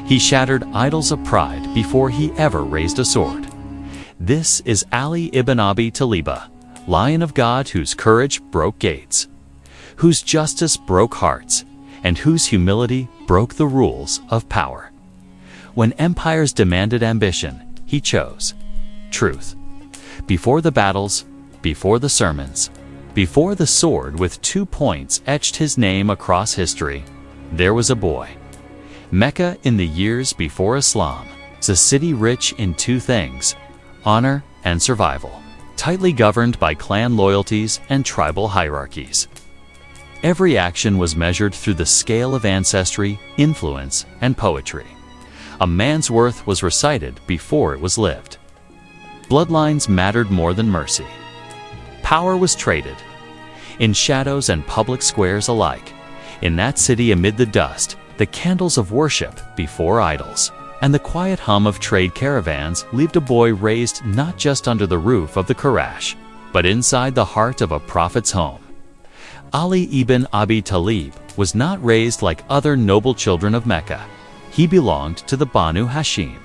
He shattered idols of pride before he ever raised a sword. This is Ali ibn Abi Talib, Lion of God whose courage broke gates, whose justice broke hearts, and whose humility broke the rules of power. When empires demanded ambition, he chose truth. Before the battles, before the sermons, before the sword with 2 points etched his name across history, there was a boy. Mecca in the years before Islam is a city rich in 2 things: honor and survival, tightly governed by clan loyalties and tribal hierarchies. Every action was measured through the scale of ancestry, influence, and poetry. A man's worth was recited before it was lived. Bloodlines mattered more than mercy. Power was traded. In shadows and public squares alike, in that city amid the dust, the candles of worship before idols, and the quiet hum of trade caravans lived a boy raised not just under the roof of the Quraysh, but inside the heart of a prophet's home. Ali ibn Abi Talib was not raised like other noble children of Mecca. He belonged to the Banu Hashim,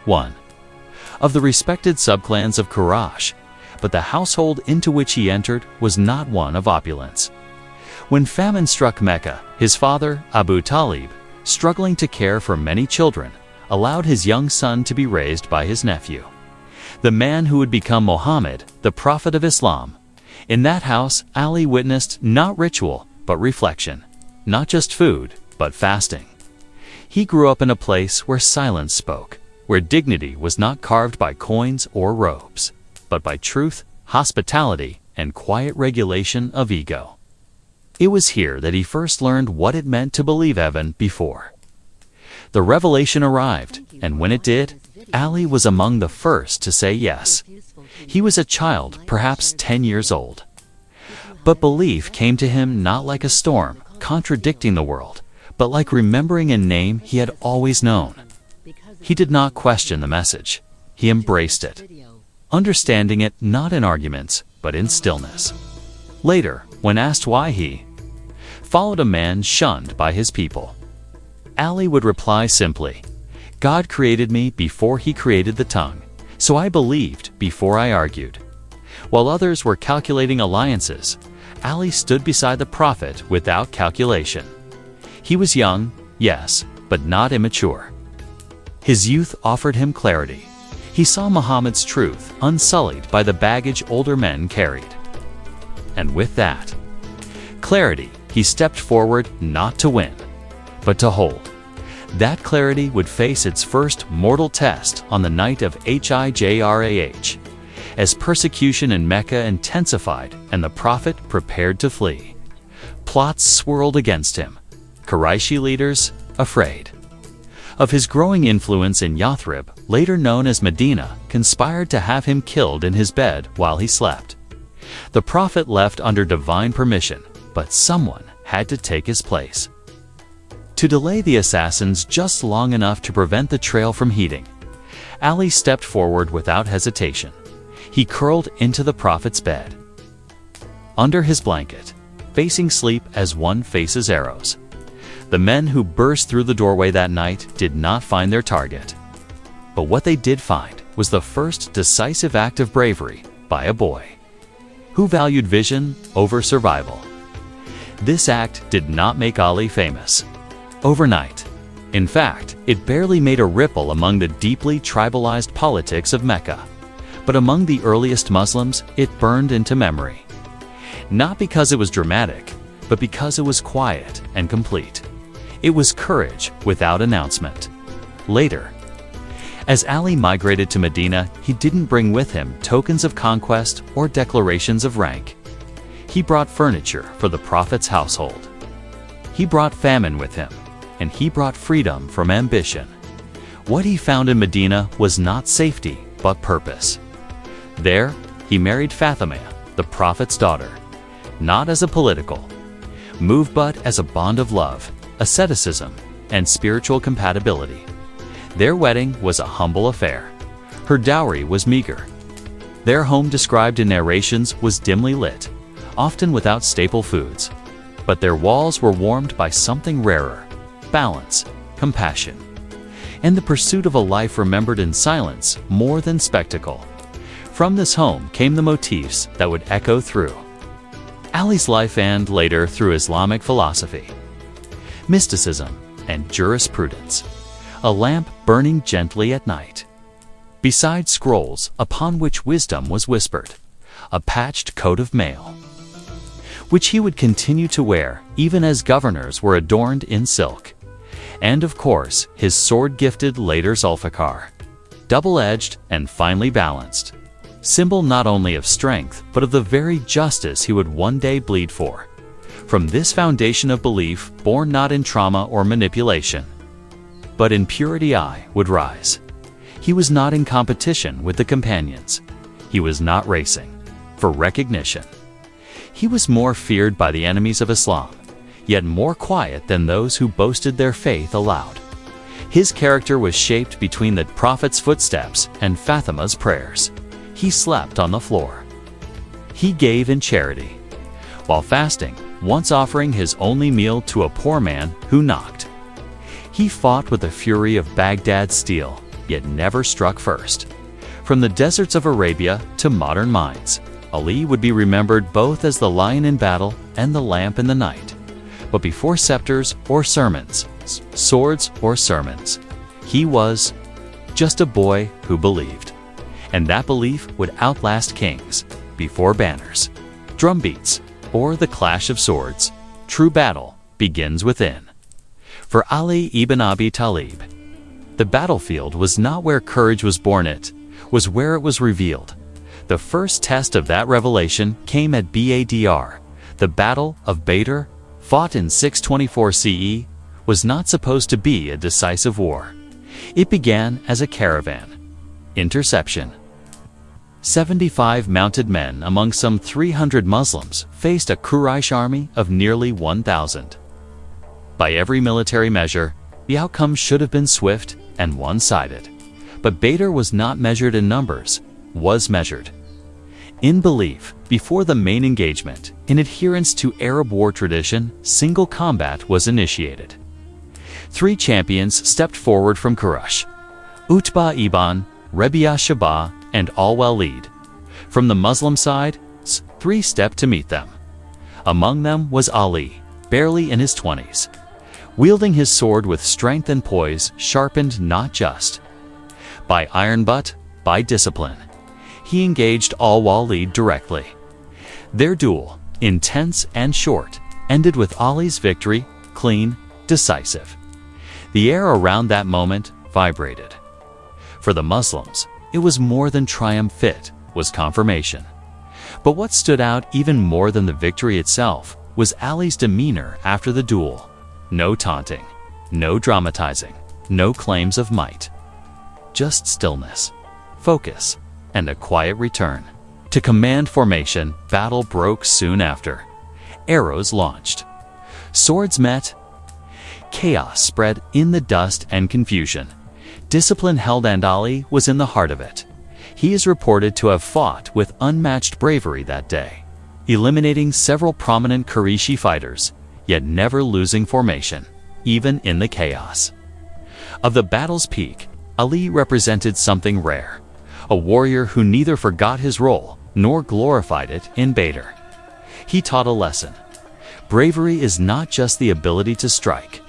one of the respected subclans of Quraysh, but the household into which he entered was not one of opulence. When famine struck Mecca, his father, Abi Talib, struggling to care for many children, allowed his young son to be raised by his nephew, the man who would become Muhammad, the prophet of Islam. In that house, Ali witnessed not ritual, but reflection, not just food, but fasting. He grew up in a place where silence spoke, where dignity was not carved by coins or robes, but by truth, hospitality, and quiet regulation of ego. It was here that he first learned what it meant to believe heaven before the revelation arrived, and when it did, Ali was among the first to say yes. He was a child, perhaps 10 years old. But belief came to him not like a storm, contradicting the world, but like remembering a name he had always known. He did not question the message. He embraced it, understanding it not in arguments, but in stillness. Later, when asked why he followed a man shunned by his people, Ali would reply simply, "God created me before he created the tongue, so I believed before I argued." While others were calculating alliances, Ali stood beside the prophet without calculation. He was young, yes, but not immature. His youth offered him clarity. He saw Muhammad's truth unsullied by the baggage older men carried. And with that clarity, he stepped forward not to win, but to hold. That clarity would face its first mortal test on the night of Hijrah, as persecution in Mecca intensified and the prophet prepared to flee. Plots swirled against him, Qurayshi leaders afraid of his growing influence in Yathrib, later known as Medina, conspired to have him killed in his bed while he slept. The prophet left under divine permission, but someone had to take his place. To delay the assassins just long enough to prevent the trail from heating, Ali stepped forward without hesitation. He curled into the prophet's bed, under his blanket, facing sleep as one faces arrows. The men who burst through the doorway that night did not find their target. But what they did find was the first decisive act of bravery by a boy who valued vision over survival. This act did not make Ali famous overnight. In fact, it barely made a ripple among the deeply tribalized politics of Mecca. But among the earliest Muslims, it burned into memory. Not because it was dramatic, but because it was quiet and complete. It was courage without announcement. Later, as Ali migrated to Medina, he didn't bring with him tokens of conquest or declarations of rank. He brought furniture for the prophet's household. He brought famine with him, and he brought freedom from ambition. What he found in Medina was not safety, but purpose. There, he married Fatima, the prophet's daughter, not as a political move but as a bond of love, asceticism, and spiritual compatibility. Their wedding was a humble affair. Her dowry was meager. Their home, described in narrations, was dimly lit, often without staple foods. But their walls were warmed by something rarer: balance, compassion, and the pursuit of a life remembered in silence more than spectacle. From this home came the motifs that would echo through Ali's life and, later, through Islamic philosophy, mysticism, and jurisprudence. A lamp burning gently at night. Beside scrolls upon which wisdom was whispered, a patched coat of mail, which he would continue to wear even as governors were adorned in silk. And of course, his sword-gifted later Zulfiqar, double-edged and finely balanced, symbol not only of strength but of the very justice he would one day bleed for. From this foundation of belief, born not in trauma or manipulation, but in purity, I would rise. He was not in competition with the companions. He was not racing for recognition. He was more feared by the enemies of Islam, yet more quiet than those who boasted their faith aloud. His character was shaped between the Prophet's footsteps and Fatima's prayers. He slept on the floor. He gave in charity, while fasting, once offering his only meal to a poor man who knocked. He fought with the fury of Baghdad's steel, yet never struck first. From the deserts of Arabia to modern minds, Ali would be remembered both as the lion in battle and the lamp in the night. But before scepters or sermons, swords or sermons, he was just a boy who believed. And that belief would outlast kings. Before banners, drumbeats, or the clash of swords, true battle begins within. For Ali ibn Abi Talib, the battlefield was not where courage was born, it was where it was revealed. The first test of that revelation came at Badr. The Battle of Badr, fought in 624 CE, was not supposed to be a decisive war. It began as a caravan interception. 75 mounted men among some 300 Muslims faced a Quraysh army of nearly 1,000. By every military measure, the outcome should have been swift and one-sided. But Badr was not measured in numbers, was measured in belief. Before the main engagement, in adherence to Arab war tradition, single combat was initiated. 3 champions stepped forward from Quraysh: Utbah ibn Rabi'a Shaba and al-Walid. From the Muslim side, 3 stepped to meet them. Among them was Ali, barely in his 20s, wielding his sword with strength and poise, sharpened not just by iron but by discipline. He engaged al-Walid directly. Their duel, intense and short, ended with Ali's victory, clean, decisive. The air around that moment vibrated. For the Muslims, it was more than triumph, it was confirmation. But what stood out even more than the victory itself was Ali's demeanor after the duel. No taunting, no dramatizing, no claims of might. Just stillness, focus, and a quiet return to command formation. Battle broke soon after. Arrows launched. Swords met. Chaos spread in the dust and confusion. Discipline held, and Ali was in the heart of it. He is reported to have fought with unmatched bravery that day, eliminating several prominent Qurayshi fighters, yet never losing formation, even in the chaos. Of the battle's peak, Ali represented something rare, a warrior who neither forgot his role nor glorified it in Badr. He taught a lesson. Bravery is not just the ability to strike.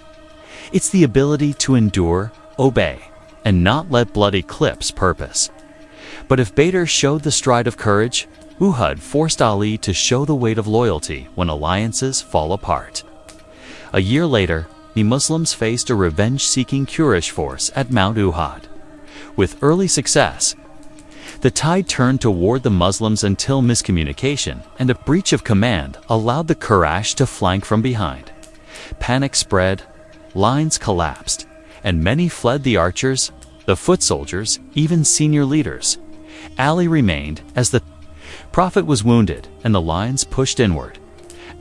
It's the ability to endure, obey, and not let blood eclipse purpose. But if Badr showed the stride of courage, Uhud forced Ali to show the weight of loyalty when alliances fall apart. A year later, the Muslims faced a revenge-seeking Quraysh force at Mount Uhud. With early success, the tide turned toward the Muslims until miscommunication and a breach of command allowed the Quraysh to flank from behind. Panic spread, lines collapsed, and many fled. The archers, the foot soldiers, even senior leaders. Ali remained as the Prophet was wounded and the lines pushed inward.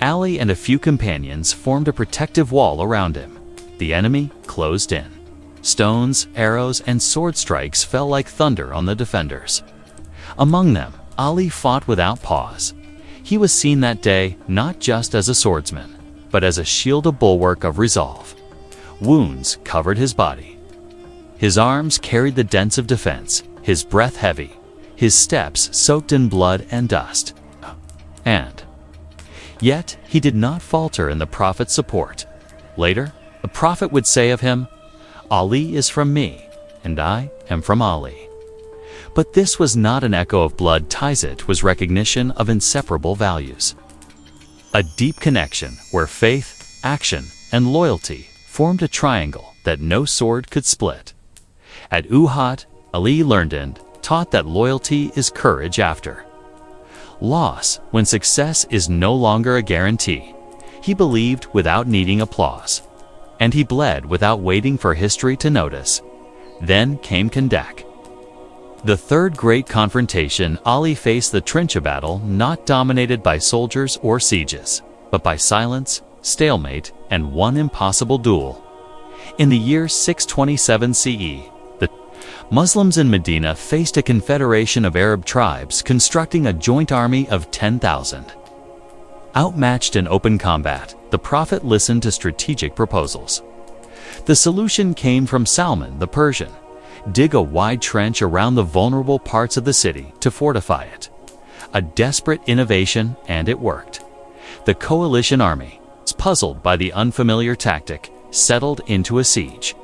Ali and a few companions formed a protective wall around him. The enemy closed in. Stones, arrows, and sword strikes fell like thunder on the defenders. Among them, Ali fought without pause. He was seen that day not just as a swordsman, but as a shield, a bulwark of resolve. Wounds covered his body, His arms carried the dents of defense, his breath heavy, his steps soaked in blood and dust. And yet he did not falter in the Prophet's support. Later, the Prophet would say of him, "Ali is from me, and I am from Ali." But this was not an echo of blood ties, it was recognition of inseparable values. A deep connection where faith, action, and loyalty formed a triangle that no sword could split. At Uhud, Ali learned and taught that loyalty is courage after loss, when success is no longer a guarantee. He believed without needing applause, and he bled without waiting for history to notice. Then came Khandak. The third great confrontation. Ali faced the trench battle not dominated by soldiers or sieges, but by silence, stalemate, and one impossible duel. In the year 627 CE, the Muslims in Medina faced a confederation of Arab tribes constructing a joint army of 10,000. Outmatched in open combat, the Prophet listened to strategic proposals. The solution came from Salman the Persian: dig a wide trench around the vulnerable parts of the city to fortify it. A desperate innovation, and it worked. The coalition army, puzzled by the unfamiliar tactic, settled into a siege.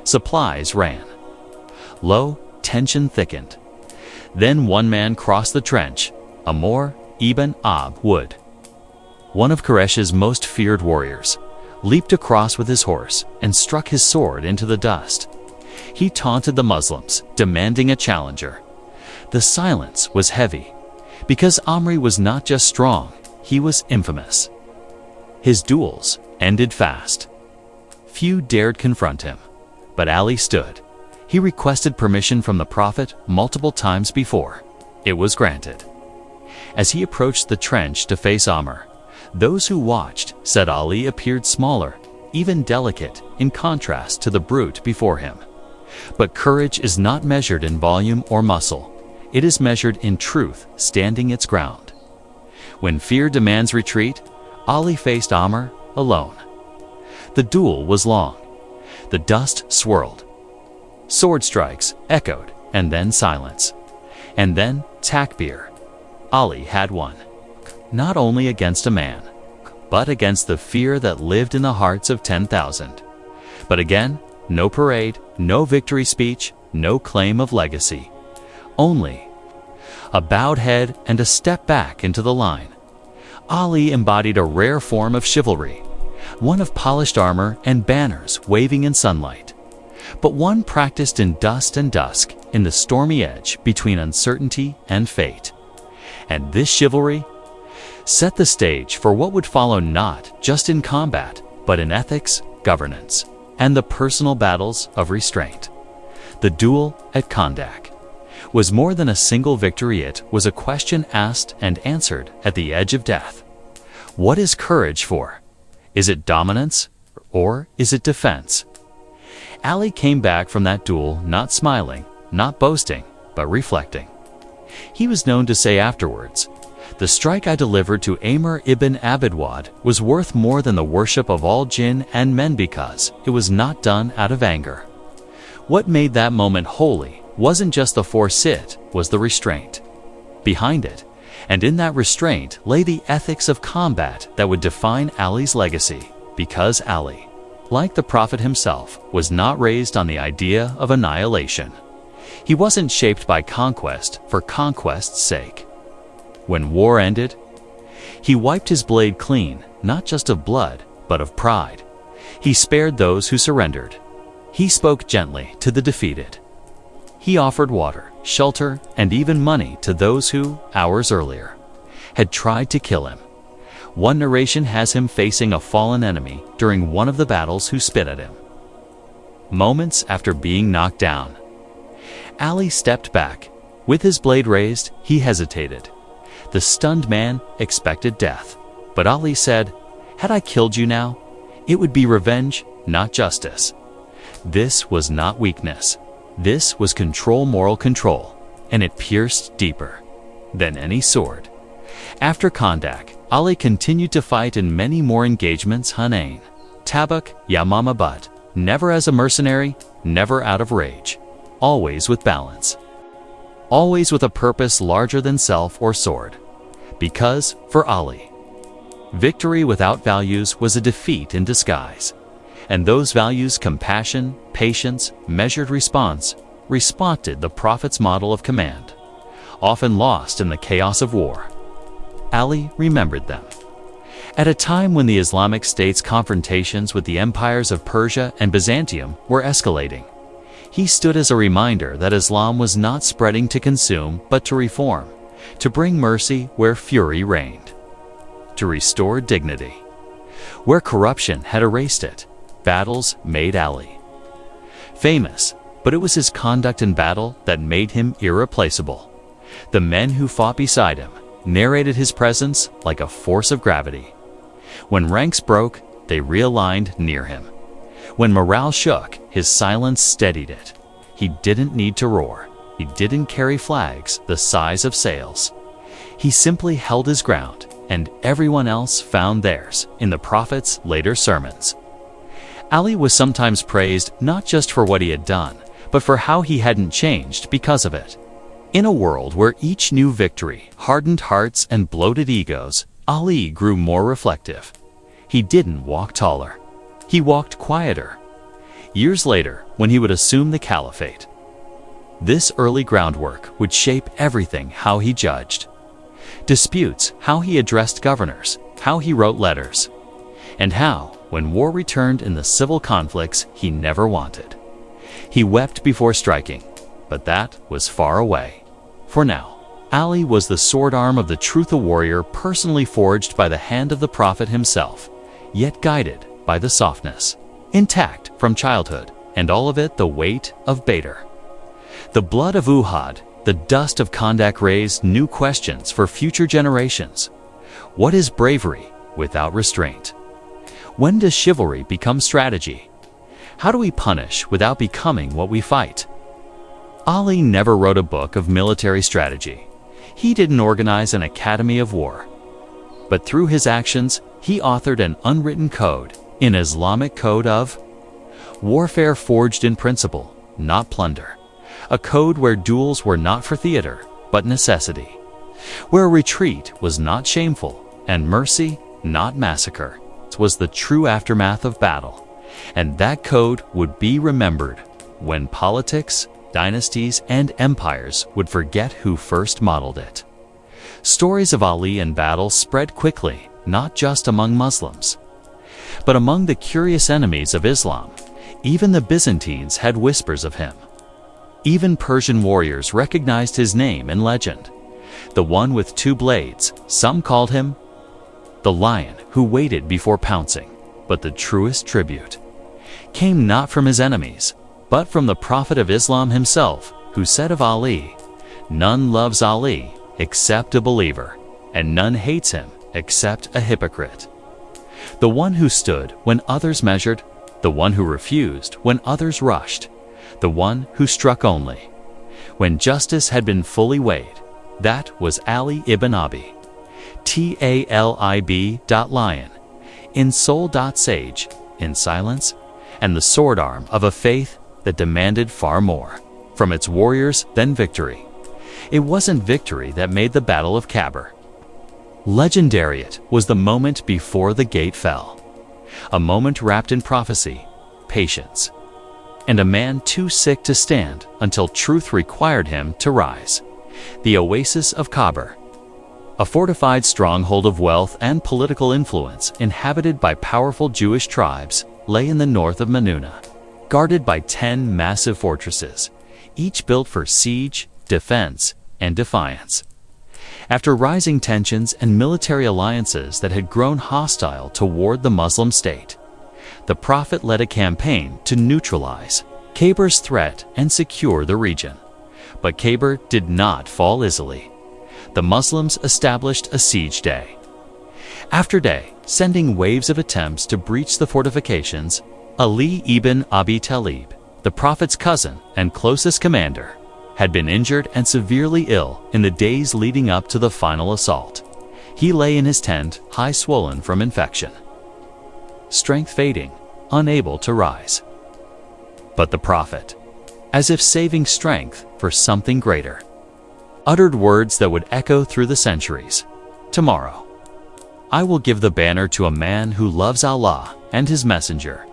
Supplies ran low, tension thickened. Then one man crossed the trench, Amr ibn Ab Wood, one of Quraysh's most feared warriors, leaped across with his horse and struck his sword into the dust. He taunted the Muslims, demanding a challenger. The silence was heavy, because Amri was not just strong, he was infamous. His duels ended fast. Few dared confront him, but Ali stood. He requested permission from the Prophet multiple times before. It was granted. As he approached the trench to face Amr, those who watched said Ali appeared smaller, even delicate, in contrast to the brute before him. But courage is not measured in volume or muscle. It is measured in truth standing its ground. When fear demands retreat, Ali faced Amr alone. The duel was long. The dust swirled. Sword strikes echoed, and then silence. And then takbir. Ali had won. Not only against a man, but against the fear that lived in the hearts of 10,000. But again, no parade, no victory speech, no claim of legacy. Only a bowed head and a step back into the line. Ali embodied a rare form of chivalry, one of polished armor and banners waving in sunlight, but one practiced in dust and dusk, in the stormy edge between uncertainty and fate. And this chivalry set the stage for what would follow, not just in combat, but in ethics, governance, and the personal battles of restraint. The duel at Khandak was more than a single victory. It was a question asked and answered at the edge of death. What is courage for? Is it dominance, or is it defense? Ali came back from that duel not smiling, not boasting, but reflecting. He was known to say afterwards, "The strike I delivered to Amr ibn Abidwad was worth more than the worship of all jinn and men, because it was not done out of anger." What made that moment holy wasn't just the force, it was the restraint behind it. And in that restraint lay the ethics of combat that would define Ali's legacy, because Ali, like the Prophet himself, was not raised on the idea of annihilation. He wasn't shaped by conquest for conquest's sake. When war ended, he wiped his blade clean, not just of blood, but of pride. He spared those who surrendered. He spoke gently to the defeated. He offered water, shelter, and even money to those who, hours earlier, had tried to kill him. One narration has him facing a fallen enemy during one of the battles who spit at him. Moments after being knocked down, Ali stepped back. With his blade raised, he hesitated. The stunned man expected death, but Ali said, "Had I killed you now, it would be revenge, not justice." This was not weakness. This was control, moral control, and it pierced deeper than any sword. After Khandak, Ali continued to fight in many more engagements: Hunain, Tabuk, Yamama, but never as a mercenary, never out of rage, always with balance. Always with a purpose larger than self or sword. Because, for Ali, victory without values was a defeat in disguise. And those values, compassion, patience, measured response, responded the Prophet's model of command, often lost in the chaos of war. Ali remembered them. At a time when the Islamic State's confrontations with the empires of Persia and Byzantium were escalating, he stood as a reminder that Islam was not spreading to consume but to reform, to bring mercy where fury reigned, to restore dignity. Where corruption had erased it, battles made Ali famous, but it was his conduct in battle that made him irreplaceable. The men who fought beside him narrated his presence like a force of gravity. When ranks broke, they realigned near him. When morale shook, his silence steadied it. He didn't need to roar. He didn't carry flags the size of sails. He simply held his ground, and everyone else found theirs in the Prophet's later sermons. Ali was sometimes praised not just for what he had done, but for how he hadn't changed because of it. In a world where each new victory hardened hearts and bloated egos, Ali grew more reflective. He didn't walk taller. He walked quieter. Years later, when he would assume the caliphate, this early groundwork would shape everything: how he judged disputes, how he addressed governors, how he wrote letters, and how, when war returned in the civil conflicts he never wanted, he wept before striking. But that was far away. For now, Ali was the sword arm of the truth, a warrior personally forged by the hand of the Prophet himself, yet guided by the softness, intact from childhood, and all of it the weight of Badr. The blood of Uhud, the dust of Khandak raised new questions for future generations. What is bravery without restraint? When does chivalry become strategy? How do we punish without becoming what we fight? Ali never wrote a book of military strategy. He didn't organize an academy of war. But through his actions, he authored an unwritten code, an Islamic code of warfare forged in principle, not plunder. A code where duels were not for theater, but necessity. Where retreat was not shameful, and mercy not massacre. It was the true aftermath of battle. And that code would be remembered when politics, dynasties, and empires would forget who first modeled it. Stories of Ali in battle spread quickly, not just among Muslims, but among the curious enemies of Islam. Even the Byzantines had whispers of him. Even Persian warriors recognized his name in legend. The one with two blades, some called him the lion who waited before pouncing. But the truest tribute came not from his enemies, but from the Prophet of Islam himself, who said of Ali, "None loves Ali except a believer, and none hates him except a hypocrite." The one who stood when others measured, the one who refused when others rushed, the one who struck only when justice had been fully weighed. That was Ali ibn Abi Talib. In soul.sage, in silence, and the sword arm of a faith that demanded far more from its warriors than victory. It wasn't victory that made the Battle of Khabur legendary. It was the moment before the gate fell. A moment wrapped in prophecy, patience, and a man too sick to stand until truth required him to rise. The oasis of Khabur, a fortified stronghold of wealth and political influence inhabited by powerful Jewish tribes, lay in the north of Manuna, guarded by 10 massive fortresses, each built for siege, defense, and defiance. After rising tensions and military alliances that had grown hostile toward the Muslim state, the Prophet led a campaign to neutralize Khabur's threat and secure the region. But Khabur did not fall easily. The Muslims established a siege day after day, sending waves of attempts to breach the fortifications. Ali ibn Abi Talib, the Prophet's cousin and closest commander, had been injured and severely ill in the days leading up to the final assault. He lay in his tent, high swollen from infection, strength fading, unable to rise. but the Prophet, as if saving strength for something greater, uttered words that would echo through the centuries. Tomorrow, I will give the banner to a man who loves Allah and his messenger, ...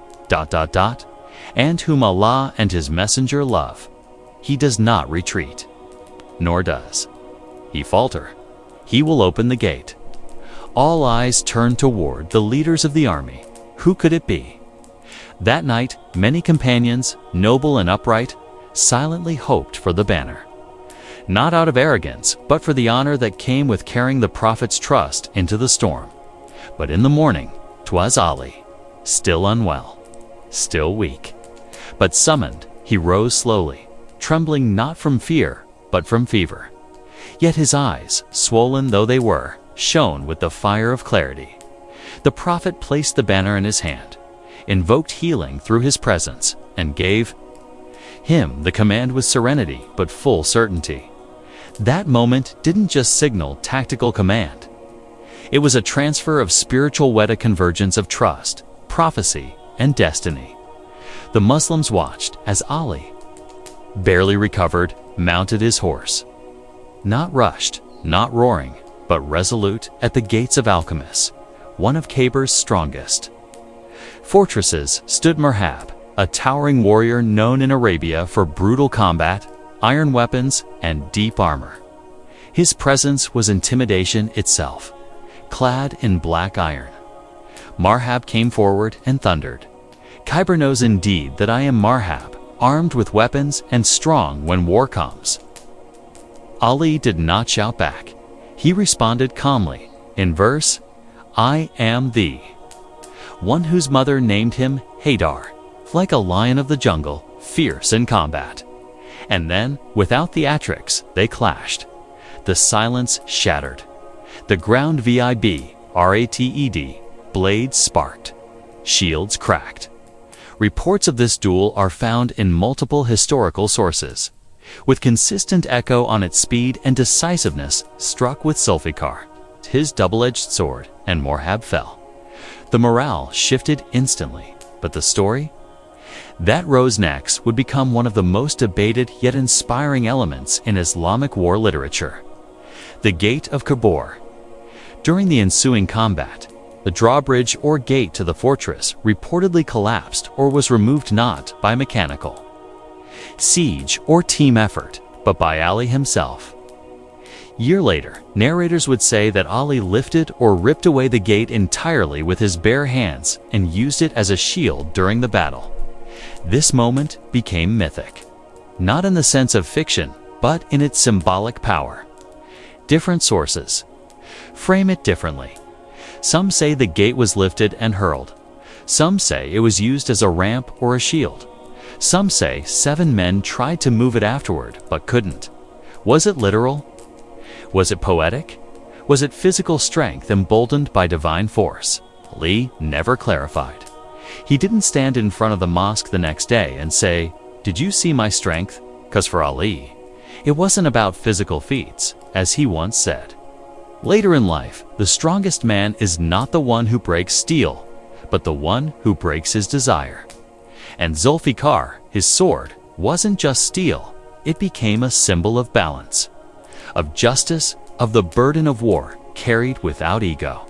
and whom Allah and his messenger love. He does not retreat, nor does he falter. He will open the gate. All eyes turned toward the leaders of the army. Who could it be? That night, many companions, noble and upright, silently hoped for the banner. Not out of arrogance, but for the honor that came with carrying the Prophet's trust into the storm. But in the morning, 'twas Ali, still unwell, still weak. But summoned, he rose slowly, trembling not from fear, but from fever. Yet his eyes, swollen though they were, shone with the fire of clarity. The Prophet placed the banner in his hand, invoked healing through his presence, and gave him the command with serenity but full certainty. That moment didn't just signal tactical command. It was a transfer of spiritual weta convergence of trust, prophecy, and destiny. The Muslims watched as Ali, barely recovered, mounted his horse. Not rushed, not roaring, but resolute at the gates of Alchemist, one of Khyber's strongest fortresses, stood Murhab, a towering warrior known in Arabia for brutal combat, iron weapons, and deep armor. His presence was intimidation itself, clad in black iron. Marhab came forward and thundered, "Khyber knows indeed that I am Marhab, armed with weapons and strong when war comes." Ali did not shout back. He responded calmly, in verse, "I am the one whose mother named him Haydar, like a lion of the jungle, fierce in combat." And then, without theatrics, they clashed. The silence shattered. The ground rated, blades sparked, shields cracked. Reports of this duel are found in multiple historical sources, with consistent echo on its speed and decisiveness. Struck with Zulfiqar, his double-edged sword, and Morhab fell. The morale shifted instantly, but the story that rose next would become one of the most debated yet inspiring elements in Islamic war literature. The Gate of Khyber. During the ensuing combat, the drawbridge or gate to the fortress reportedly collapsed or was removed not by mechanical siege or team effort, but by Ali himself. Year later, narrators would say that Ali lifted or ripped away the gate entirely with his bare hands and used it as a shield during the battle. This moment became mythic, not in the sense of fiction, but in its symbolic power. Different sources frame it differently. Some say the gate was lifted and hurled. Some say it was used as a ramp or a shield. Some say 7 men tried to move it afterward, but couldn't. Was it literal? Was it poetic? Was it physical strength emboldened by divine force? Ali never clarified. He didn't stand in front of the mosque the next day and say, "Did you see my strength?" Because for Ali, it wasn't about physical feats, as he once said. Later in life, the strongest man is not the one who breaks steel, but the one who breaks his desire. And Zulfiqar, his sword, wasn't just steel, it became a symbol of balance, of justice, of the burden of war carried without ego.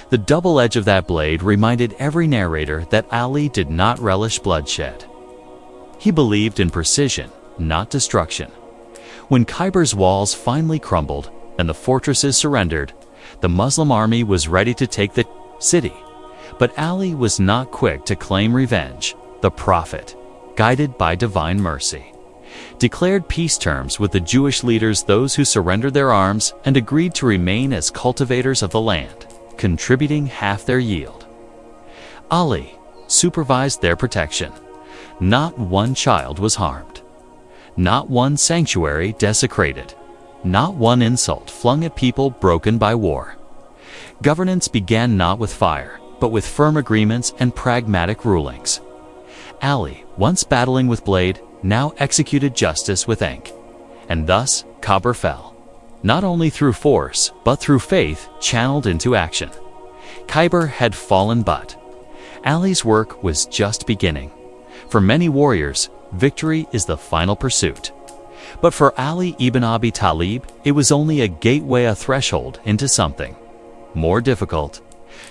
The double edge of that blade reminded every narrator that Ali did not relish bloodshed. He believed in precision, not destruction. When Khyber's walls finally crumbled and the fortresses surrendered, the Muslim army was ready to take the city. But Ali was not quick to claim revenge. The Prophet, guided by divine mercy, declared peace terms with the Jewish leaders, those who surrendered their arms and agreed to remain as cultivators of the land, contributing half their yield. Ali supervised their protection. Not one child was harmed. Not one sanctuary desecrated. Not one insult flung at people broken by war. Governance began not with fire, but with firm agreements and pragmatic rulings. Ali, once battling with blade, now executed justice with ink. And thus, Khyber fell. Not only through force, but through faith channeled into action. Khyber had fallen, but Ali's work was just beginning. For many warriors, victory is the final pursuit. But for Ali ibn Abi Talib, it was only a gateway, a threshold into something more difficult.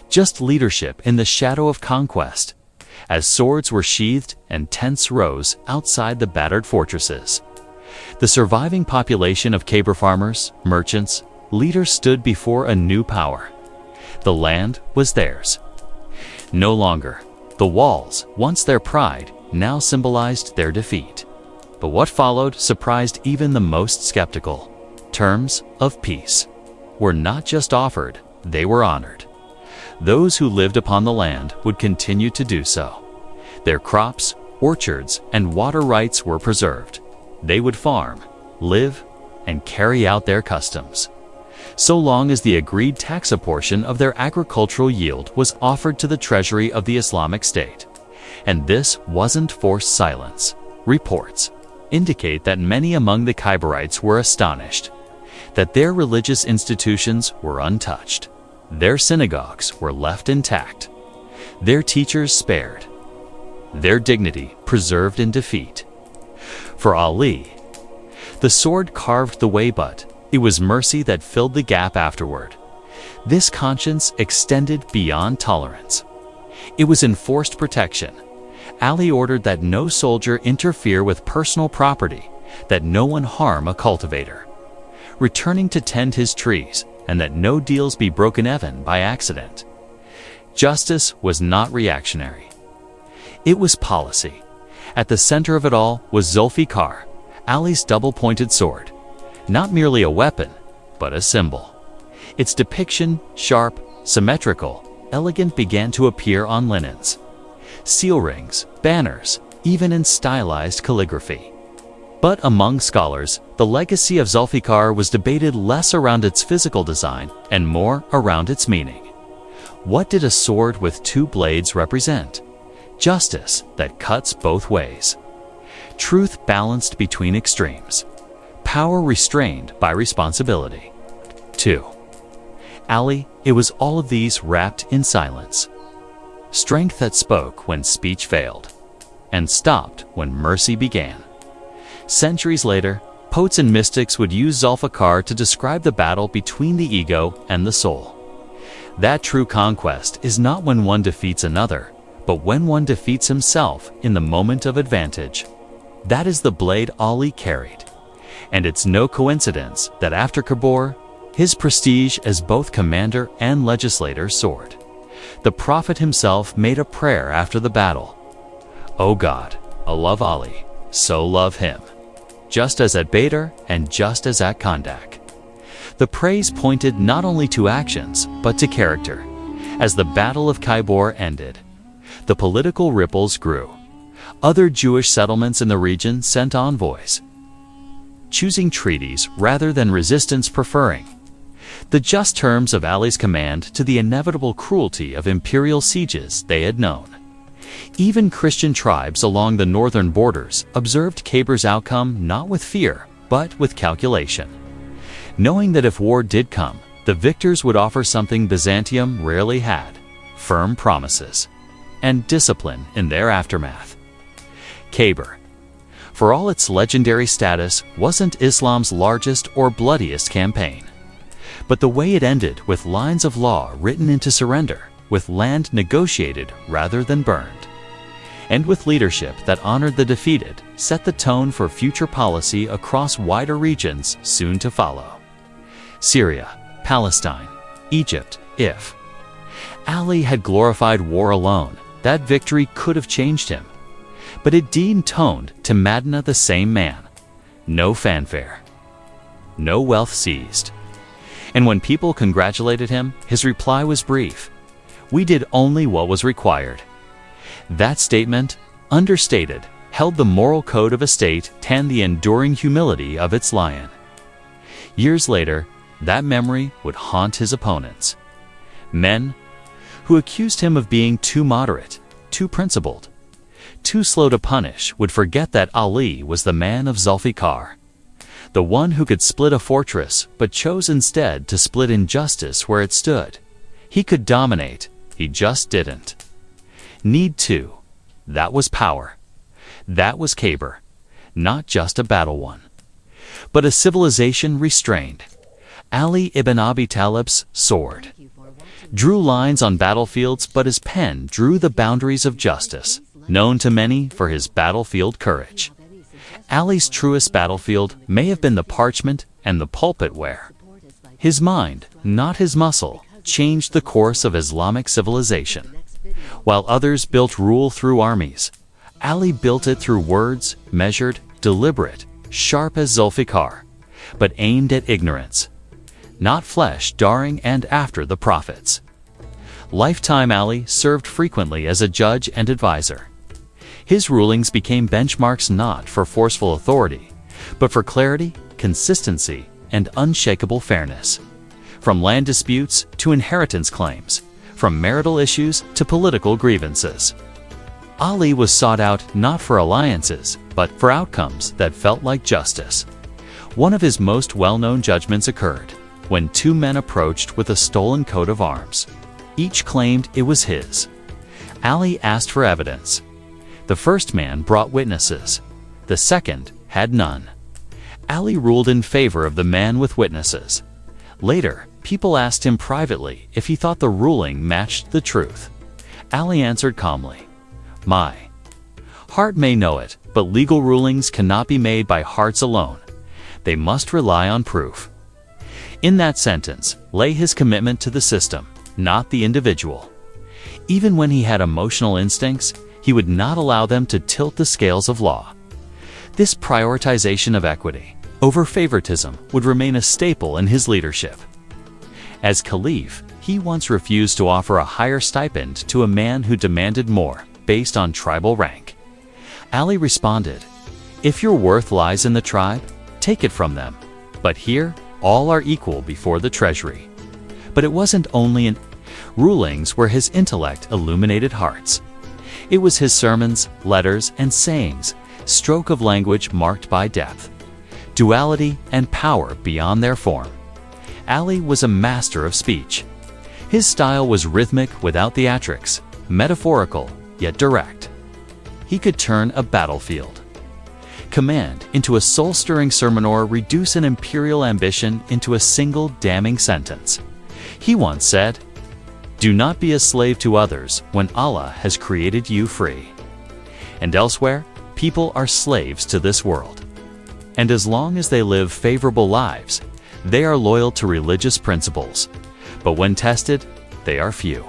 Just leadership in the shadow of conquest, as swords were sheathed and tents rose outside the battered fortresses. The surviving population of Khyber farmers, merchants, leaders stood before a new power. The land was theirs. No longer. The walls, once their pride, now symbolized their defeat. But what followed surprised even the most skeptical. Terms of peace were not just offered, they were honored. Those who lived upon the land would continue to do so. Their crops, orchards, and water rights were preserved. They would farm, live, and carry out their customs, so long as the agreed tax portion of their agricultural yield was offered to the treasury of the Islamic State. And this wasn't forced silence. Reports indicate that many among the Khyberites were astonished that their religious institutions were untouched. Their synagogues were left intact, their teachers spared, their dignity preserved in defeat. For Ali, the sword carved the way, but it was mercy that filled the gap afterward. This conscience extended beyond tolerance. It was enforced protection. Ali ordered that no soldier interfere with personal property, that no one harm a cultivator, returning to tend his trees, and that no deals be broken even by accident. Justice was not reactionary. It was policy. At the center of it all was Zulfiqar, Ali's double-pointed sword. Not merely a weapon, but a symbol. Its depiction, sharp, symmetrical, elegant, began to appear on linens, seal rings, banners, even in stylized calligraphy. But among scholars, the legacy of Zulfiqar was debated less around its physical design and more around its meaning. What did a sword with two blades represent? Justice that cuts both ways. Truth balanced between extremes. Power restrained by responsibility. 2. Ali, it was all of these wrapped in silence. Strength that spoke when speech failed, and stopped when mercy began. Centuries later, poets and mystics would use Zulfiqar to describe the battle between the ego and the soul. That true conquest is not when one defeats another, but when one defeats himself in the moment of advantage. That is the blade Ali carried. And it's no coincidence that after Khyber, his prestige as both commander and legislator soared. The Prophet himself made a prayer after the battle. "O God, I love Ali, so love him, just as at Badr and just as at Kandak." The praise pointed not only to actions, but to character. As the Battle of Khyber ended, the political ripples grew. Other Jewish settlements in the region sent envoys, choosing treaties rather than resistance, preferring the just terms of Ali's command to the inevitable cruelty of imperial sieges they had known. Even Christian tribes along the northern borders observed Khyber's outcome not with fear, but with calculation, knowing that if war did come, the victors would offer something Byzantium rarely had: firm promises and discipline in their aftermath. Khyber, for all its legendary status, wasn't Islam's largest or bloodiest campaign. But the way it ended, with lines of law written into surrender, with land negotiated rather than burned, and with leadership that honored the defeated, set the tone for future policy across wider regions soon to follow. Syria, Palestine, Egypt. If Ali had glorified war alone, that victory could have changed him. But it detoned to Madinah the same man. No fanfare, no wealth seized. And when people congratulated him, his reply was brief: "We did only what was required." That statement, understated, held the moral code of a state and the enduring humility of its lion. Years later, that memory would haunt his opponents. Men who accused him of being too moderate, too principled, too slow to punish, would forget that Ali was the man of Zulfiqar, the one who could split a fortress but chose instead to split injustice where it stood. He could dominate, he just didn't need to. That was power. That was Khyber, not just a battle won, but a civilization restrained. Ali ibn Abi Talib's sword drew lines on battlefields, but his pen drew the boundaries of justice, known to many for his battlefield courage. Ali's truest battlefield may have been the parchment and the pulpit where his mind, not his muscle, changed the course of Islamic civilization. While others built rule through armies, Ali built it through words, measured, deliberate, sharp as Zulfiqar, but aimed at ignorance, not flesh during and after the prophets. Lifetime Ali served frequently as a judge and advisor. His rulings became benchmarks not for forceful authority, but for clarity, consistency, and unshakable fairness. From land disputes to inheritance claims, from marital issues to political grievances, Ali was sought out not for alliances, but for outcomes that felt like justice. One of his most well-known judgments occurred when two men approached with a stolen coat of arms. Each claimed it was his. Ali asked for evidence. The first man brought witnesses. The second had none. Ali ruled in favor of the man with witnesses. Later, people asked him privately if he thought the ruling matched the truth. Ali answered calmly, "My heart may know it, but legal rulings cannot be made by hearts alone. They must rely on proof." In that sentence lay his commitment to the system, not the individual. Even when he had emotional instincts, he would not allow them to tilt the scales of law. This prioritization of equity over favoritism would remain a staple in his leadership. As caliph, he once refused to offer a higher stipend to a man who demanded more, based on tribal rank. Ali responded, "If your worth lies in the tribe, take it from them. But here, all are equal before the treasury." But it wasn't only in rulings where his intellect illuminated hearts. It was his sermons, letters, and sayings, stroke of language marked by depth, duality, and power beyond their form. Ali was a master of speech. His style was rhythmic without theatrics, metaphorical yet direct. He could turn a battlefield command into a soul-stirring sermon or reduce an imperial ambition into a single damning sentence. He once said, "Do not be a slave to others when Allah has created you free." And elsewhere, people are slaves to this world. And as long as they live favorable lives, they are loyal to religious principles. But when tested, they are few.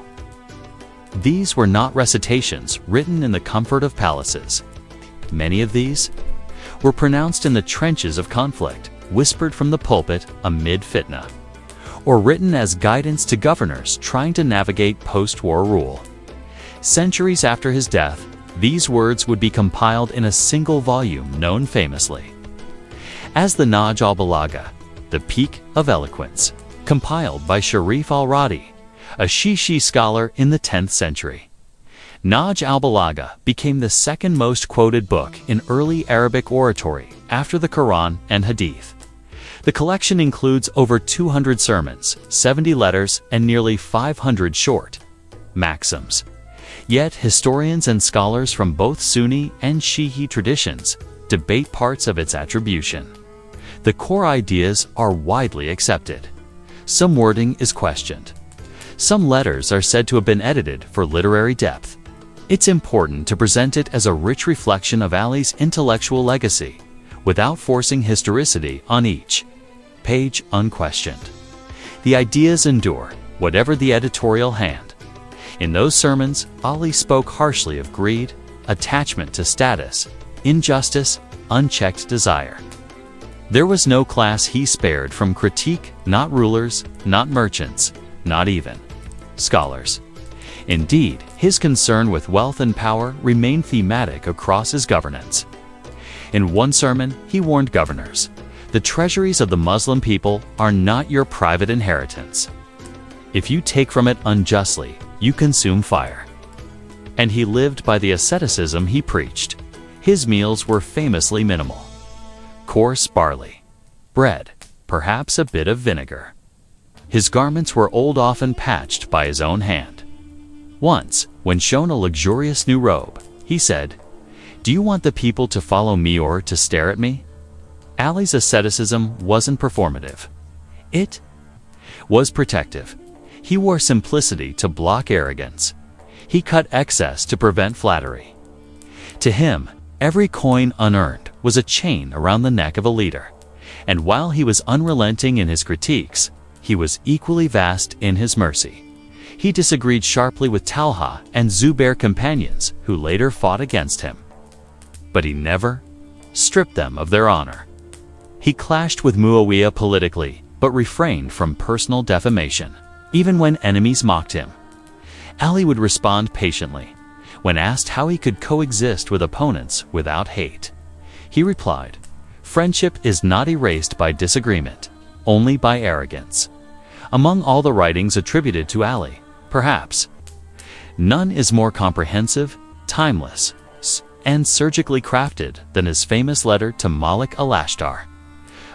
These were not recitations written in the comfort of palaces. Many of these were pronounced in the trenches of conflict, whispered from the pulpit amid fitna, or written as guidance to governors trying to navigate post-war rule. Centuries after his death, these words would be compiled in a single volume known famously as the Nahj al-Balagha, the Peak of Eloquence, compiled by Sharif al-Radi, a Shi'i scholar in the 10th century. Nahj al-Balagha became the second most quoted book in early Arabic oratory after the Quran and Hadith. The collection includes over 200 sermons, 70 letters, and nearly 500 short maxims. Yet historians and scholars from both Sunni and Shi'i traditions debate parts of its attribution. The core ideas are widely accepted. Some wording is questioned. Some letters are said to have been edited for literary depth. It's important to present it as a rich reflection of Ali's intellectual legacy, without forcing historicity on each page unquestioned. The ideas endure, whatever the editorial hand. In those sermons, Ali spoke harshly of greed, attachment to status, injustice, unchecked desire. There was no class he spared from critique, not rulers, not merchants, not even scholars. Indeed, his concern with wealth and power remained thematic across his governance. In one sermon, he warned governors, "The treasuries of the Muslim people are not your private inheritance. If you take from it unjustly, you consume fire." And he lived by the asceticism he preached. His meals were famously minimal. Coarse barley, bread, perhaps a bit of vinegar. His garments were old, often patched by his own hand. Once, when shown a luxurious new robe, he said, Do you want the people to follow me or to stare at me? Ali's asceticism wasn't performative. It was protective. He wore simplicity to block arrogance. He cut excess to prevent flattery. To him, every coin unearned was a chain around the neck of a leader. And while he was unrelenting in his critiques, he was equally vast in his mercy. He disagreed sharply with Talha and Zubair companions who later fought against him. But he never stripped them of their honor. He clashed with Muawiyah politically, but refrained from personal defamation, even when enemies mocked him. Ali would respond patiently. When asked how he could coexist with opponents without hate, he replied, "Friendship is not erased by disagreement, only by arrogance." Among all the writings attributed to Ali, perhaps none is more comprehensive, timeless, and surgically crafted than his famous letter to Malik al-Ashtar.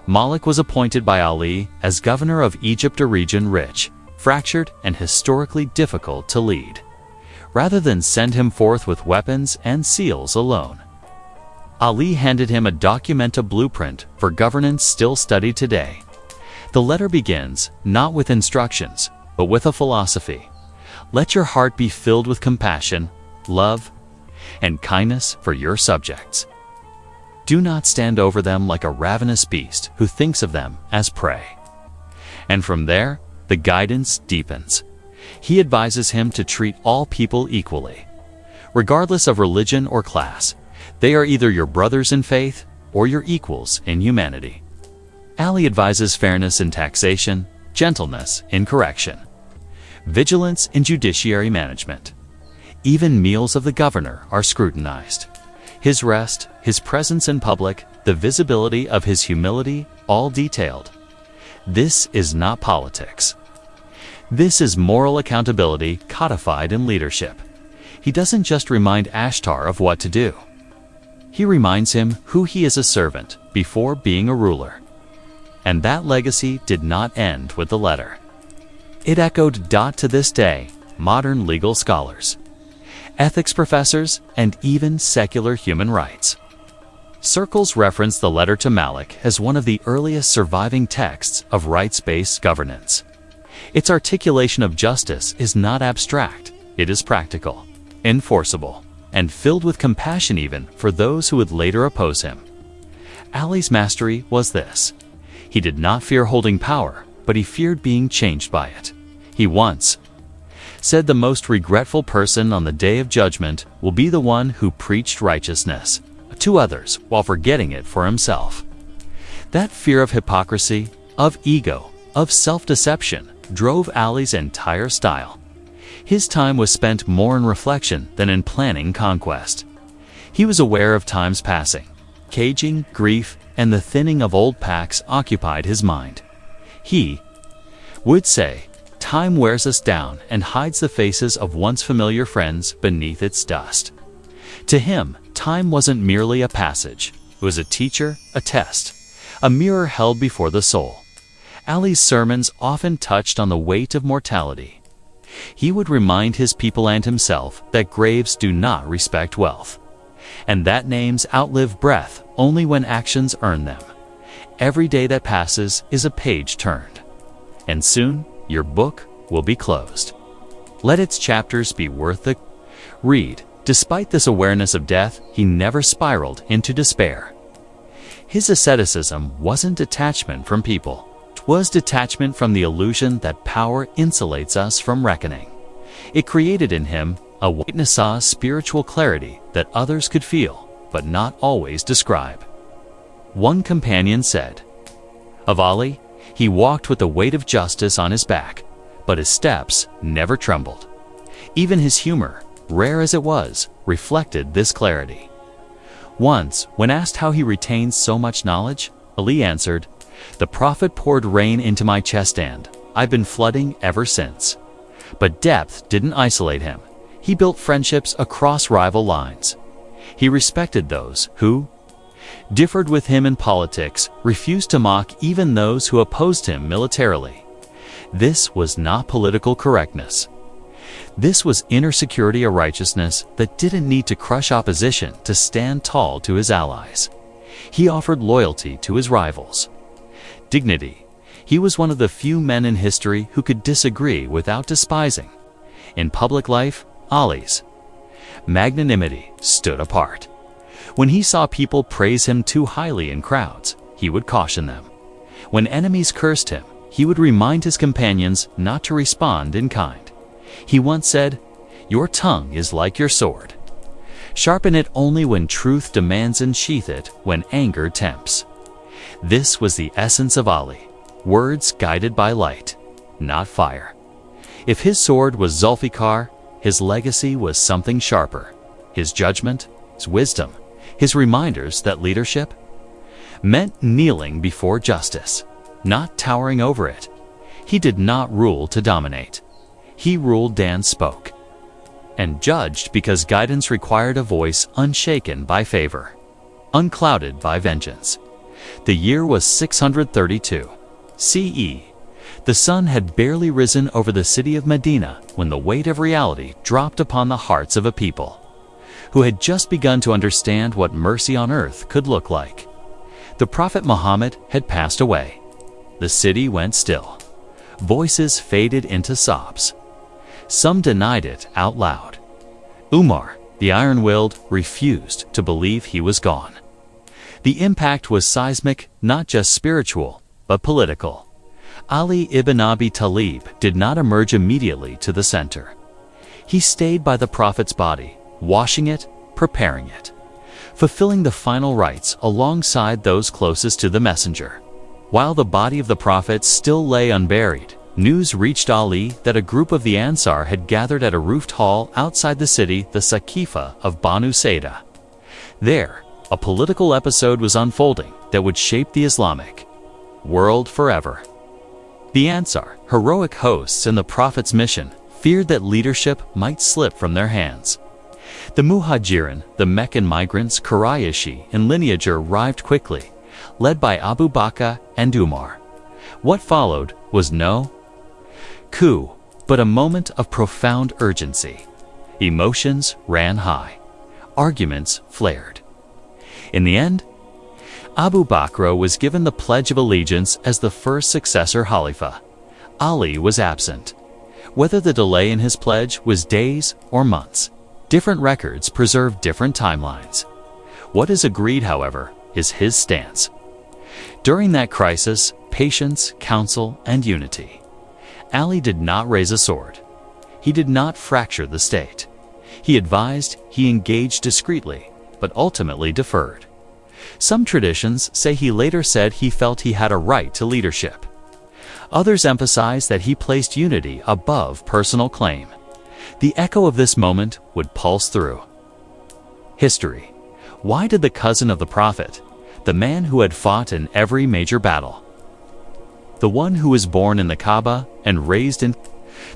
Malik was appointed by Ali as governor of Egypt, a region rich, fractured, and historically difficult to lead. Rather than send him forth with weapons and seals alone, Ali handed him a documented blueprint for governance still studied today. The letter begins not with instructions, but with a philosophy. Let your heart be filled with compassion, love, and kindness for your subjects. Do not stand over them like a ravenous beast who thinks of them as prey. And from there, the guidance deepens. He advises him to treat all people equally. Regardless of religion or class, they are either your brothers in faith or your equals in humanity. Ali advises fairness in taxation, gentleness in correction, vigilance in judiciary management. Even meals of the governor are scrutinized. His rest, his presence in public, the visibility of his humility, all detailed. This is not politics. This is moral accountability codified in leadership. He doesn't just remind Ashtar of what to do. He reminds him who he is, a servant before being a ruler. And that legacy did not end with the letter. It echoed to this day. Modern legal scholars, ethics professors, and even secular human rights circles reference the letter to Malik as one of the earliest surviving texts of rights-based governance. Its articulation of justice is not abstract. It is practical, enforceable, and filled with compassion even for those who would later oppose him. Ali's mastery was this. He did not fear holding power, but he feared being changed by it. He once said the most regretful person on the day of judgment will be the one who preached righteousness to others while forgetting it for himself. That fear of hypocrisy, of ego, of self-deception drove Ali's entire style. His time was spent more in reflection than in planning conquest. He was aware of time's passing. Caging, grief, and the thinning of old packs occupied his mind. He would say, "Time wears us down and hides the faces of once familiar friends beneath its dust." To him, time wasn't merely a passage. It was a teacher, a test, a mirror held before the soul. Ali's sermons often touched on the weight of mortality. He would remind his people and himself that graves do not respect wealth, and that names outlive breath only when actions earn them. Every day that passes is a page turned, and soon your book will be closed. Let its chapters be worth the read. Despite this awareness of death, he never spiraled into despair. His asceticism wasn't detachment from people. It was detachment from the illusion that power insulates us from reckoning. It created in him a witness, a spiritual clarity that others could feel, but not always describe. One companion said of Ali, he walked with the weight of justice on his back, but his steps never trembled. Even his humor, rare as it was, reflected this clarity. Once, when asked how he retains so much knowledge, Ali answered, "The Prophet poured rain into my chest and I've been flooding ever since." But depth didn't isolate him. He built friendships across rival lines. He respected those who differed with him in politics, refused to mock even those who opposed him militarily. This was not political correctness. This was inner security, a righteousness that didn't need to crush opposition to stand tall to his allies. He offered loyalty to his rivals. Dignity. He was one of the few men in history who could disagree without despising. In public life, Ali's magnanimity stood apart. When he saw people praise him too highly in crowds, he would caution them. When enemies cursed him, he would remind his companions not to respond in kind. He once said, "Your tongue is like your sword. Sharpen it only when truth demands, and sheath it when anger tempts." This was the essence of Ali, words guided by light, not fire. If his sword was Zulfiqar, his legacy was something sharper. His judgment, his wisdom, his reminders that leadership meant kneeling before justice, not towering over it. He did not rule to dominate. He ruled and spoke, and judged because guidance required a voice unshaken by favor, unclouded by vengeance. The year was 632 CE. The sun had barely risen over the city of Medina when the weight of reality dropped upon the hearts of a people who had just begun to understand what mercy on earth could look like. The Prophet Muhammad had passed away. The city went still. Voices faded into sobs. Some denied it out loud. Umar, the iron-willed, refused to believe he was gone. The impact was seismic, not just spiritual, but political. Ali ibn Abi Talib did not emerge immediately to the center. He stayed by the Prophet's body, washing it, preparing it, fulfilling the final rites alongside those closest to the messenger. While the body of the Prophet still lay unburied, news reached Ali that a group of the Ansar had gathered at a roofed hall outside the city, the Saqifa of Banu Sayda. There, a political episode was unfolding that would shape the Islamic world forever. The Ansar, heroic hosts in the Prophet's mission, feared that leadership might slip from their hands. The Muhajirin, the Meccan migrants, Qurayshi in lineage, arrived quickly, led by Abu Bakr and Umar. What followed was no coup, but a moment of profound urgency. Emotions ran high. Arguments flared. In the end, Abu Bakr was given the Pledge of Allegiance as the first successor Khalifa. Ali was absent. Whether the delay in his pledge was days or months, different records preserve different timelines. What is agreed, however, is his stance. During that crisis, patience, counsel, and unity. Ali did not raise a sword. He did not fracture the state. He advised, he engaged discreetly, but ultimately deferred. Some traditions say he later said he felt he had a right to leadership. Others emphasize that he placed unity above personal claim. The echo of this moment would pulse through history. Why did the cousin of the Prophet, the man who had fought in every major battle, the one who was born in the Kaaba and raised in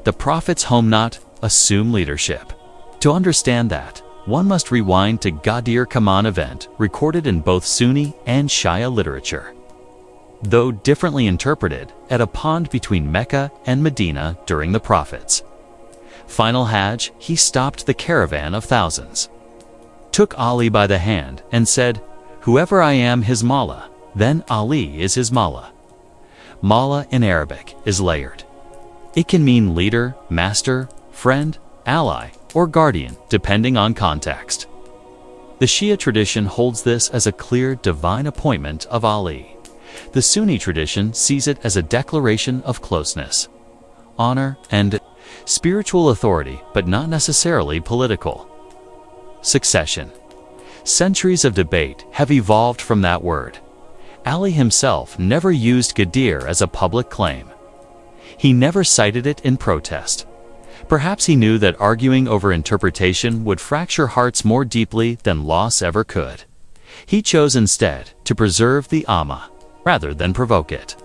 the Prophet's home, not assume leadership? To understand that, one must rewind to Ghadir Khaman event recorded in both Sunni and Shia literature. Though differently interpreted, at a pond between Mecca and Medina during the Prophet's final Hajj, he stopped the caravan of thousands, took Ali by the hand, and said, "Whoever I am his Mawla, then Ali is his Mawla." Mawla in Arabic is layered. It can mean leader, master, friend, ally, or guardian, depending on context. The Shia tradition holds this as a clear divine appointment of Ali. The Sunni tradition sees it as a declaration of closeness, honor, and spiritual authority, but not necessarily political. Succession. Centuries of debate have evolved from that word. Ali himself never used Ghadir as a public claim. He never cited it in protest. Perhaps he knew that arguing over interpretation would fracture hearts more deeply than loss ever could. He chose instead to preserve the Amma, rather than provoke it.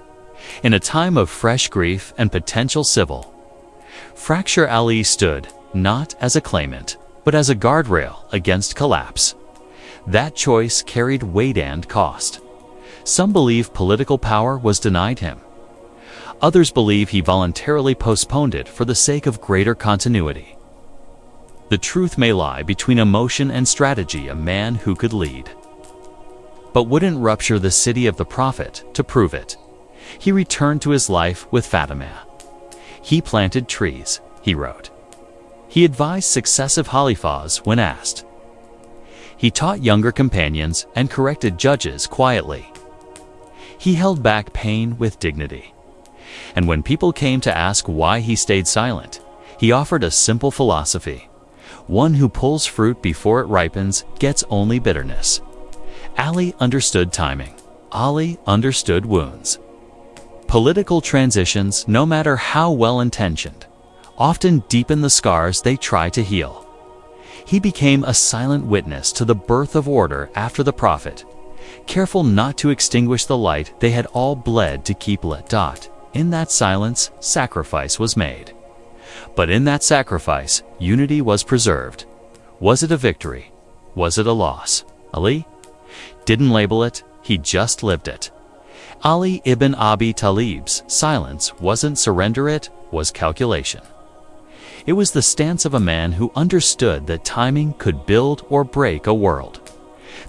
In a time of fresh grief and potential civil fracture, Ali stood, not as a claimant, but as a guardrail against collapse. That choice carried weight and cost. Some believe political power was denied him. Others believe he voluntarily postponed it for the sake of greater continuity. The truth may lie between emotion and strategy, a man who could lead, but wouldn't rupture the city of the Prophet to prove it. He returned to his life with Fatima. He planted trees, he wrote. He advised successive Khalifas when asked. He taught younger companions and corrected judges quietly. He held back pain with dignity. And when people came to ask why he stayed silent, he offered a simple philosophy. One who pulls fruit before it ripens gets only bitterness. Ali understood timing. Ali understood wounds. Political transitions, no matter how well-intentioned, often deepen the scars they try to heal. He became a silent witness to the birth of order after the Prophet, careful not to extinguish the light they had all bled to keep lit. In that silence, sacrifice was made. But in that sacrifice, unity was preserved. Was it a victory? Was it a loss? Ali didn't label it, he just lived it. Ali ibn Abi Talib's silence wasn't surrender, it was calculation. It was the stance of a man who understood that timing could build or break a world.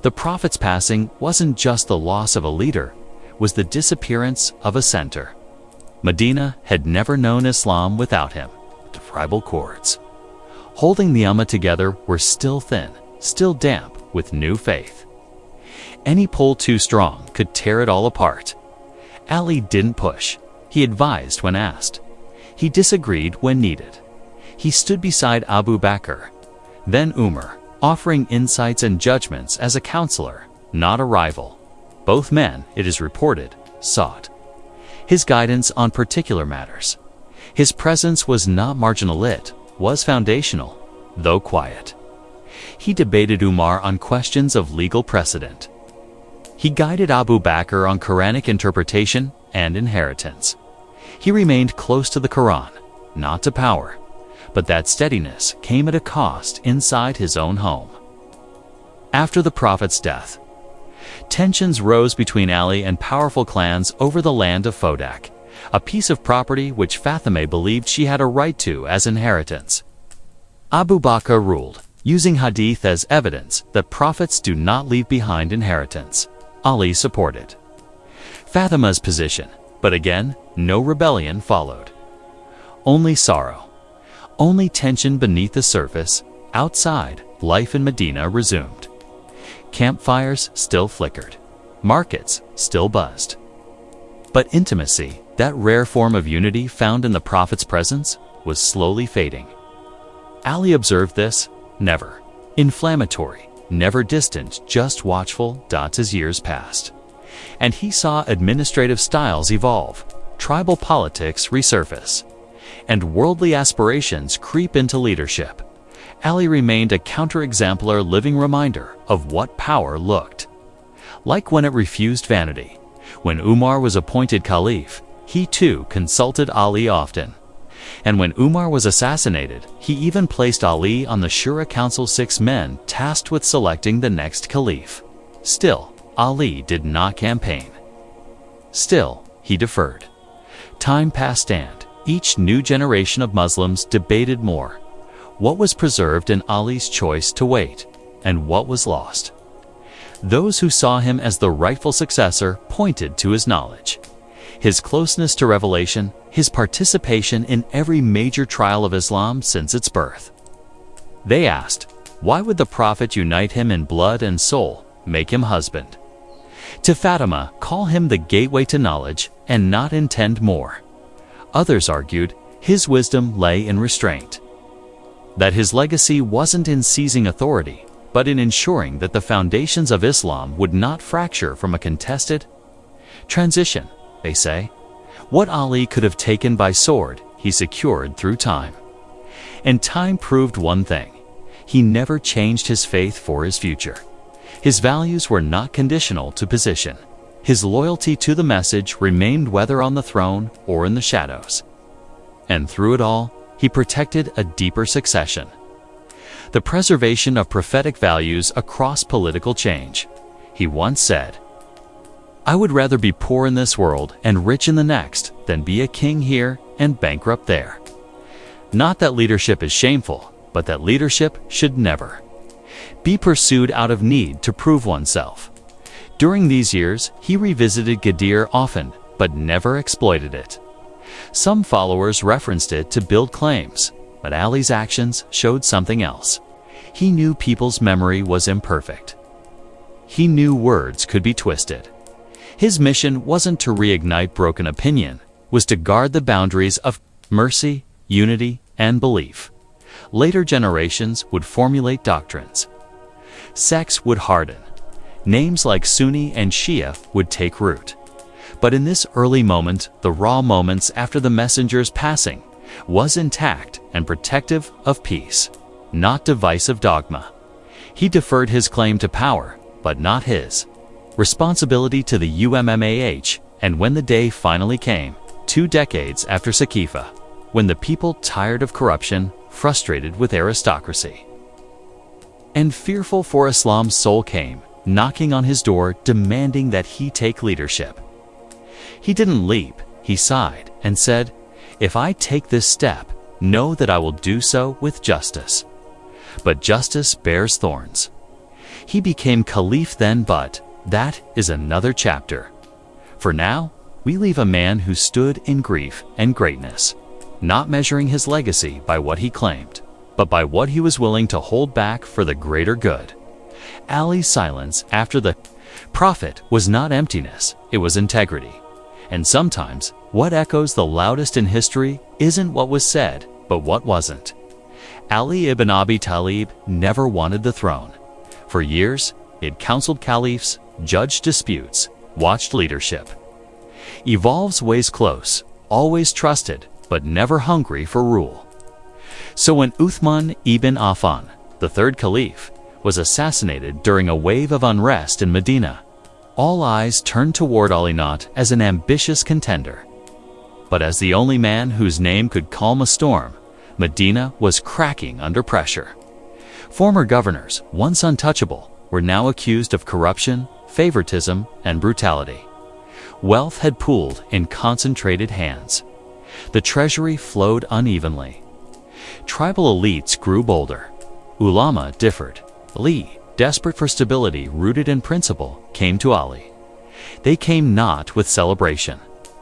The Prophet's passing wasn't just the loss of a leader, it was the disappearance of a center. Medina had never known Islam without him. The tribal cords holding the Ummah together were still thin, still damp with new faith. Any pull too strong could tear it all apart. Ali didn't push. He advised when asked. He disagreed when needed. He stood beside Abu Bakr, then Umar, offering insights and judgments as a counselor, not a rival. Both men, it is reported, sought his guidance on particular matters. His presence was not marginal, it was foundational, though quiet. He debated Umar on questions of legal precedent. He guided Abu Bakr on Quranic interpretation and inheritance. He remained close to the Quran, not to power, but that steadiness came at a cost inside his own home. After the Prophet's death, tensions rose between Ali and powerful clans over the land of Fodak, a piece of property which Fatima believed she had a right to as inheritance. Abu Bakr ruled, using hadith as evidence that prophets do not leave behind inheritance. Ali supported Fatima's position, but again, no rebellion followed. Only sorrow, only tension beneath the surface. Outside, life in Medina resumed. Campfires still flickered. Markets still buzzed. But intimacy, that rare form of unity found in the Prophet's presence, was slowly fading. Ali observed this, never inflammatory, never distant, just watchful. As years passed, and he saw administrative styles evolve, tribal politics resurface, and worldly aspirations creep into leadership. Ali remained a counterexemplar, living reminder of what power looked like when it refused vanity. When Umar was appointed caliph, he too consulted Ali often. And when Umar was assassinated, he even placed Ali on the Shura Council, 6 men tasked with selecting the next caliph. Still, Ali did not campaign. Still, he deferred. Time passed and each new generation of Muslims debated more. What was preserved in Ali's choice to wait, and what was lost? Those who saw him as the rightful successor pointed to his knowledge, his closeness to revelation, his participation in every major trial of Islam since its birth. They asked, why would the Prophet unite him in blood and soul, make him husband to Fatima, call him the gateway to knowledge, and not intend more? Others argued his wisdom lay in restraint, that his legacy wasn't in seizing authority, but in ensuring that the foundations of Islam would not fracture from a contested transition. They say, what Ali could have taken by sword, he secured through time. And time proved one thing: he never changed his faith for his future. His values were not conditional to position. His loyalty to the message remained, whether on the throne or in the shadows. And through it all, he protected a deeper succession: the preservation of prophetic values across political change. He once said, I would rather be poor in this world and rich in the next than be a king here and bankrupt there. Not that leadership is shameful, but that leadership should never be pursued out of need to prove oneself. During these years, he revisited Ghadir often, but never exploited it. Some followers referenced it to build claims, but Ali's actions showed something else. He knew people's memory was imperfect. He knew words could be twisted. His mission wasn't to reignite broken opinion, was to guard the boundaries of mercy, unity, and belief. Later generations would formulate doctrines. Sects would harden. Names like Sunni and Shia would take root. But in this early moment, the raw moments after the messenger's passing, was intact and protective of peace, not divisive dogma. He deferred his claim to power, but not his responsibility to the Ummah, and when the day finally came, 2 decades after Saqifa, when the people tired of corruption, frustrated with aristocracy, and fearful for Islam's soul came, knocking on his door demanding that he take leadership. He didn't leap, he sighed and said, "If I take this step, know that I will do so with justice." But justice bears thorns. He became caliph then, but that is another chapter. For now, we leave a man who stood in grief and greatness, not measuring his legacy by what he claimed, but by what he was willing to hold back for the greater good. Ali's silence after the Prophet was not emptiness, it was integrity. And sometimes, what echoes the loudest in history isn't what was said, but what wasn't. Ali ibn Abi Talib never wanted the throne. For years, he had counseled caliphs, judged disputes, watched leadership. Evolves ways close, always trusted, but never hungry for rule. So when Uthman ibn Affan, the third caliph, was assassinated during a wave of unrest in Medina, all eyes turned toward Ali not as an ambitious contender, but as the only man whose name could calm a storm. Medina was cracking under pressure. Former governors, once untouchable, were now accused of corruption, favoritism, and brutality. Wealth had pooled in concentrated hands. The treasury flowed unevenly. Tribal elites grew bolder. Ulama differed. Ali, desperate for stability rooted in principle, came to Ali. They came not with celebration,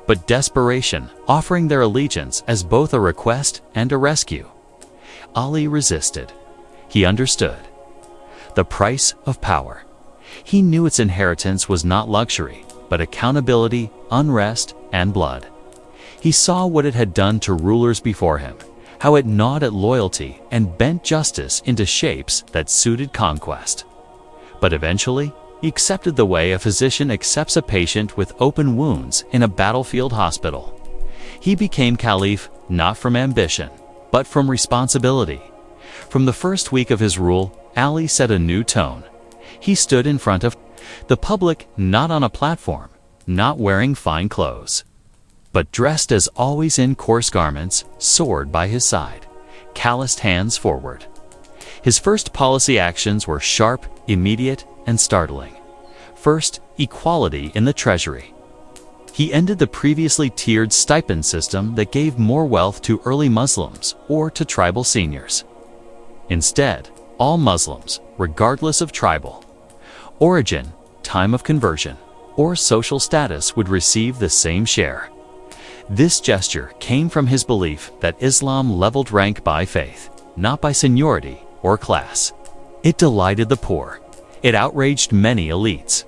but desperation, offering their allegiance as both a request and a rescue. Ali resisted. He understood the price of power. He knew its inheritance was not luxury, but accountability, unrest, and blood. He saw what it had done to rulers before him, how it gnawed at loyalty and bent justice into shapes that suited conquest. But eventually, he accepted the way a physician accepts a patient with open wounds in a battlefield hospital. He became caliph not from ambition, but from responsibility. From the first week of his rule, Ali set a new tone. He stood in front of the public, not on a platform, not wearing fine clothes, but dressed as always in coarse garments, sword by his side, calloused hands forward. His first policy actions were sharp, immediate, and startling. First, equality in the treasury. He ended the previously tiered stipend system that gave more wealth to early Muslims or to tribal seniors. Instead, all Muslims, regardless of tribal origin, time of conversion, or social status, would receive the same share. This gesture came from his belief that Islam leveled rank by faith, not by seniority or class. It delighted the poor. It outraged many elites.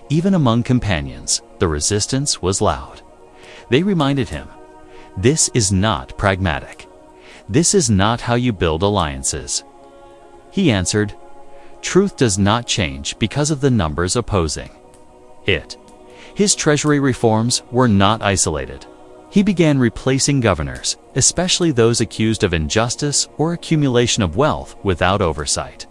Even among companions, the resistance was loud. They reminded him, "This is not pragmatic. This is not how you build alliances." He answered, "Truth does not change because of the numbers opposing it." His treasury reforms were not isolated. He began replacing governors, especially those accused of injustice or accumulation of wealth without oversight.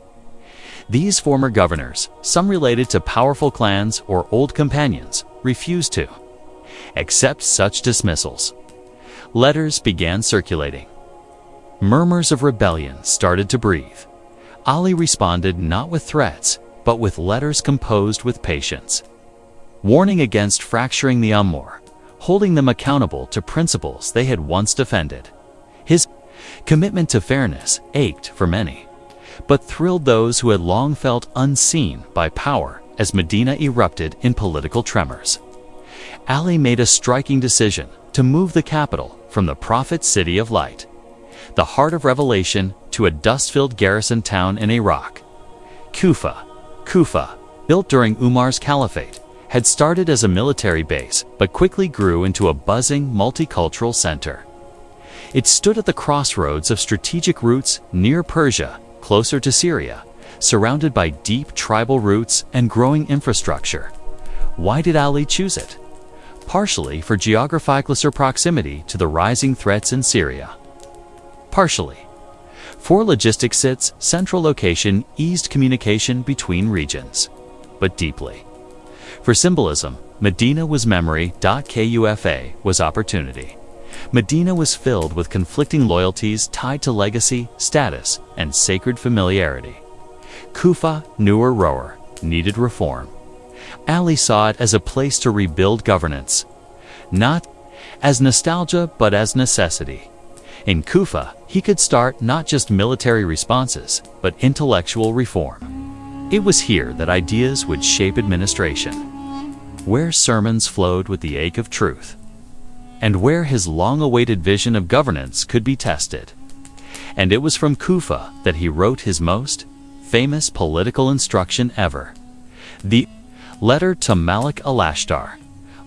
These former governors, some related to powerful clans or old companions, refused to accept such dismissals. Letters began circulating. Murmurs of rebellion started to breathe. Ali responded not with threats, but with letters composed with patience, warning against fracturing the Ummah, holding them accountable to principles they had once defended. His Commitment to fairness ached for many, but thrilled those who had long felt unseen by power as Medina erupted in political tremors. Ali made a striking decision to move the capital from the Prophet's city of light, the heart of revelation, to a dust-filled garrison town in Iraq. Kufa, built during Umar's Caliphate, had started as a military base but quickly grew into a buzzing multicultural center. It stood at the crossroads of strategic routes near Persia, closer to Syria, surrounded by deep tribal roots and growing infrastructure. Why did Ali choose it? Partially for geographical proximity to the rising threats in Syria. Partially for logistics, its central location eased communication between regions. But deeply for symbolism, Medina was memory. Kufa was opportunity. Medina was filled with conflicting loyalties tied to legacy, status, and sacred familiarity. Kufa, newer rower, needed reform. Ali saw it as a place to rebuild governance, not as nostalgia but as necessity. In Kufa, he could start not just military responses, but intellectual reform. It was here that ideas would shape administration, where sermons flowed with the ache of truth, and where his long-awaited vision of governance could be tested. And it was from Kufa that he wrote his most famous political instruction ever, the letter to Malik al-Ashtar.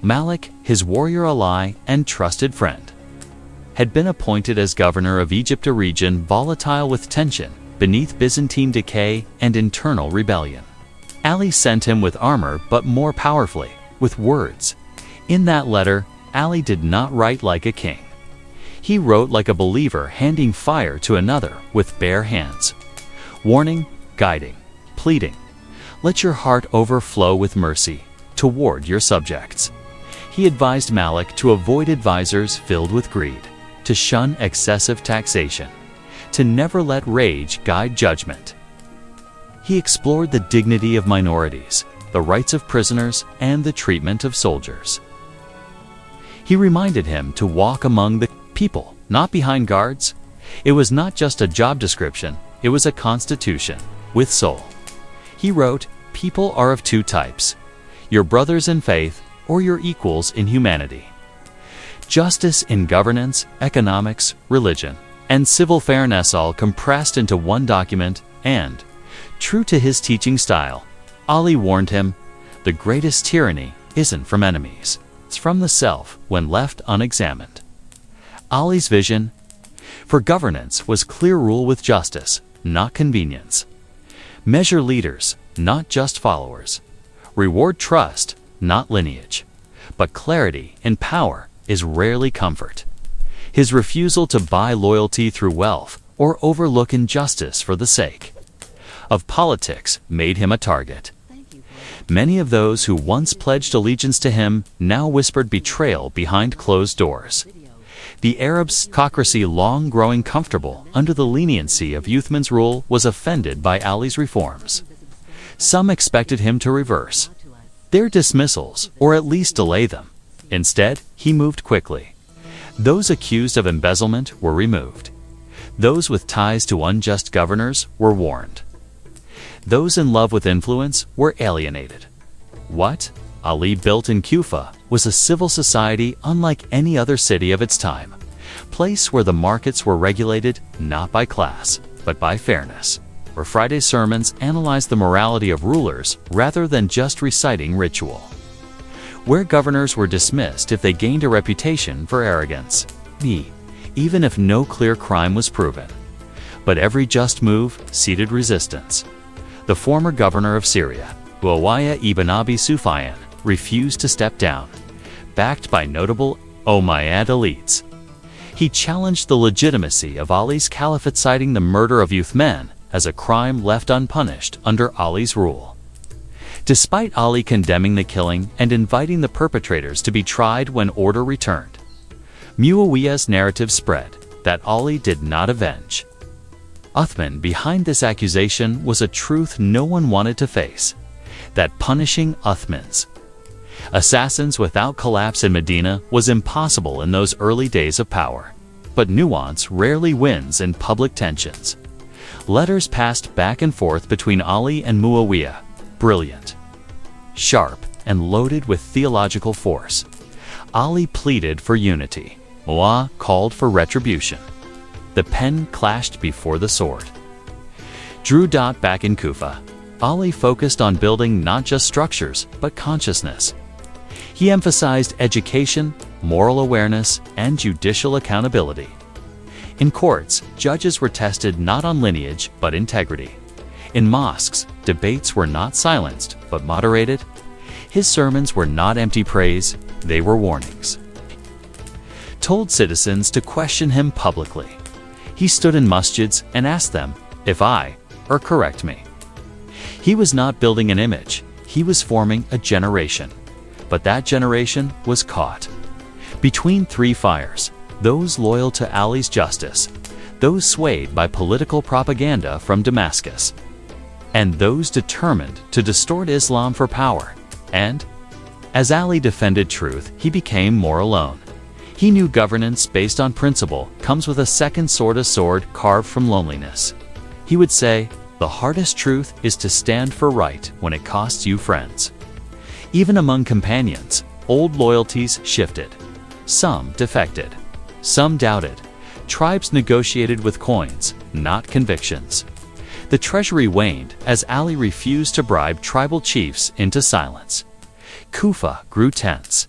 Malik, his warrior ally and trusted friend, had been appointed as governor of Egypt, a region volatile with tension beneath Byzantine decay and internal rebellion. Ali sent him with armor, but more powerfully, with words. In that letter, Ali did not write like a king. He wrote like a believer handing fire to another with bare hands. Warning, guiding, pleading. Let your heart overflow with mercy toward your subjects. He advised Malik to avoid advisors filled with greed, to shun excessive taxation, to never let rage guide judgment. He explored the dignity of minorities, the rights of prisoners, and the treatment of soldiers. He reminded him to walk among the people, not behind guards. It was not just a job description, it was a constitution with soul. He wrote, "People are of two types, your brothers in faith or your equals in humanity. Justice in governance, economics, religion, and civil fairness all compressed into one document." And, true to his teaching style, Ali warned him, the greatest tyranny isn't from enemies, it's from the self when left unexamined. Ali's vision for governance was clear rule with justice, not convenience. Measure leaders, not just followers. Reward trust, not lineage. But clarity in power is rarely comfort. His refusal to buy loyalty through wealth or overlook injustice for the sake of politics made him a target. Many of those who once pledged allegiance to him now whispered betrayal behind closed doors. The aristocracy, long growing comfortable under the leniency of Uthman's rule, was offended by Ali's reforms. Some expected him to reverse their dismissals or at least delay them. Instead, he moved quickly. Those accused of embezzlement were removed. Those with ties to unjust governors were warned. Those in love with influence were alienated. What Ali built in Kufa was a civil society unlike any other city of its time, place where the markets were regulated not by class, but by fairness, where Friday's sermons analyzed the morality of rulers rather than just reciting ritual, where governors were dismissed if they gained a reputation for arrogance, even if no clear crime was proven. But every just move seeded resistance. The former governor of Syria, Muawiyah ibn Abi Sufyan, refused to step down, backed by notable Umayyad elites. He challenged the legitimacy of Ali's caliphate, citing the murder of Uthman as a crime left unpunished under Ali's rule. Despite Ali condemning the killing and inviting the perpetrators to be tried when order returned, Muawiyah's narrative spread that Ali did not avenge Uthman. Behind this accusation was a truth no one wanted to face, that punishing Uthman's assassins without collapse in Medina was impossible in those early days of power. but nuance rarely wins in public tensions. Letters passed back and forth between Ali and Muawiyah, brilliant, sharp, and loaded with theological force. Ali pleaded for unity. Muawiyah called for retribution. The pen clashed before the sword. Back in Kufa, Ali focused on building not just structures, but consciousness. He emphasized education, moral awareness, and judicial accountability. In courts, judges were tested not on lineage, but integrity. In mosques, debates were not silenced, but moderated. His sermons were not empty praise, they were warnings. Told citizens to question him publicly. He stood in masjids and asked them, "If I, or correct me." He was not building an image, he was forming a generation. But that generation was caught between three fires: those loyal to Ali's justice, those swayed by political propaganda from Damascus, and those determined to distort Islam for power. And as Ali defended truth, he became more alone. He knew governance based on principle comes with a second sword, a sword carved from loneliness. He would say, "The hardest truth is to stand for right when it costs you friends." Even among companions, old loyalties shifted. Some defected. Some doubted. Tribes negotiated with coins, not convictions. The treasury waned as Ali refused to bribe tribal chiefs into silence. Kufa grew tense.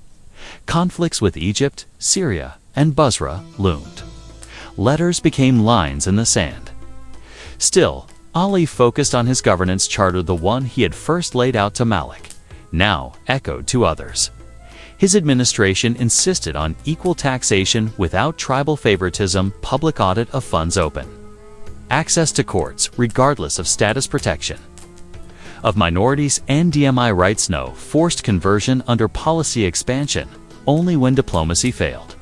Conflicts with Egypt, Syria, and Basra loomed. Letters became lines in the sand. Still, Ali focused on his governance charter, the one he had first laid out to Malik, now echoed to others. His administration insisted on equal taxation without tribal favoritism, public audit of funds open, access to courts regardless of status protection of minorities, and DMI rights, no forced conversion under policy expansion, only when diplomacy failed.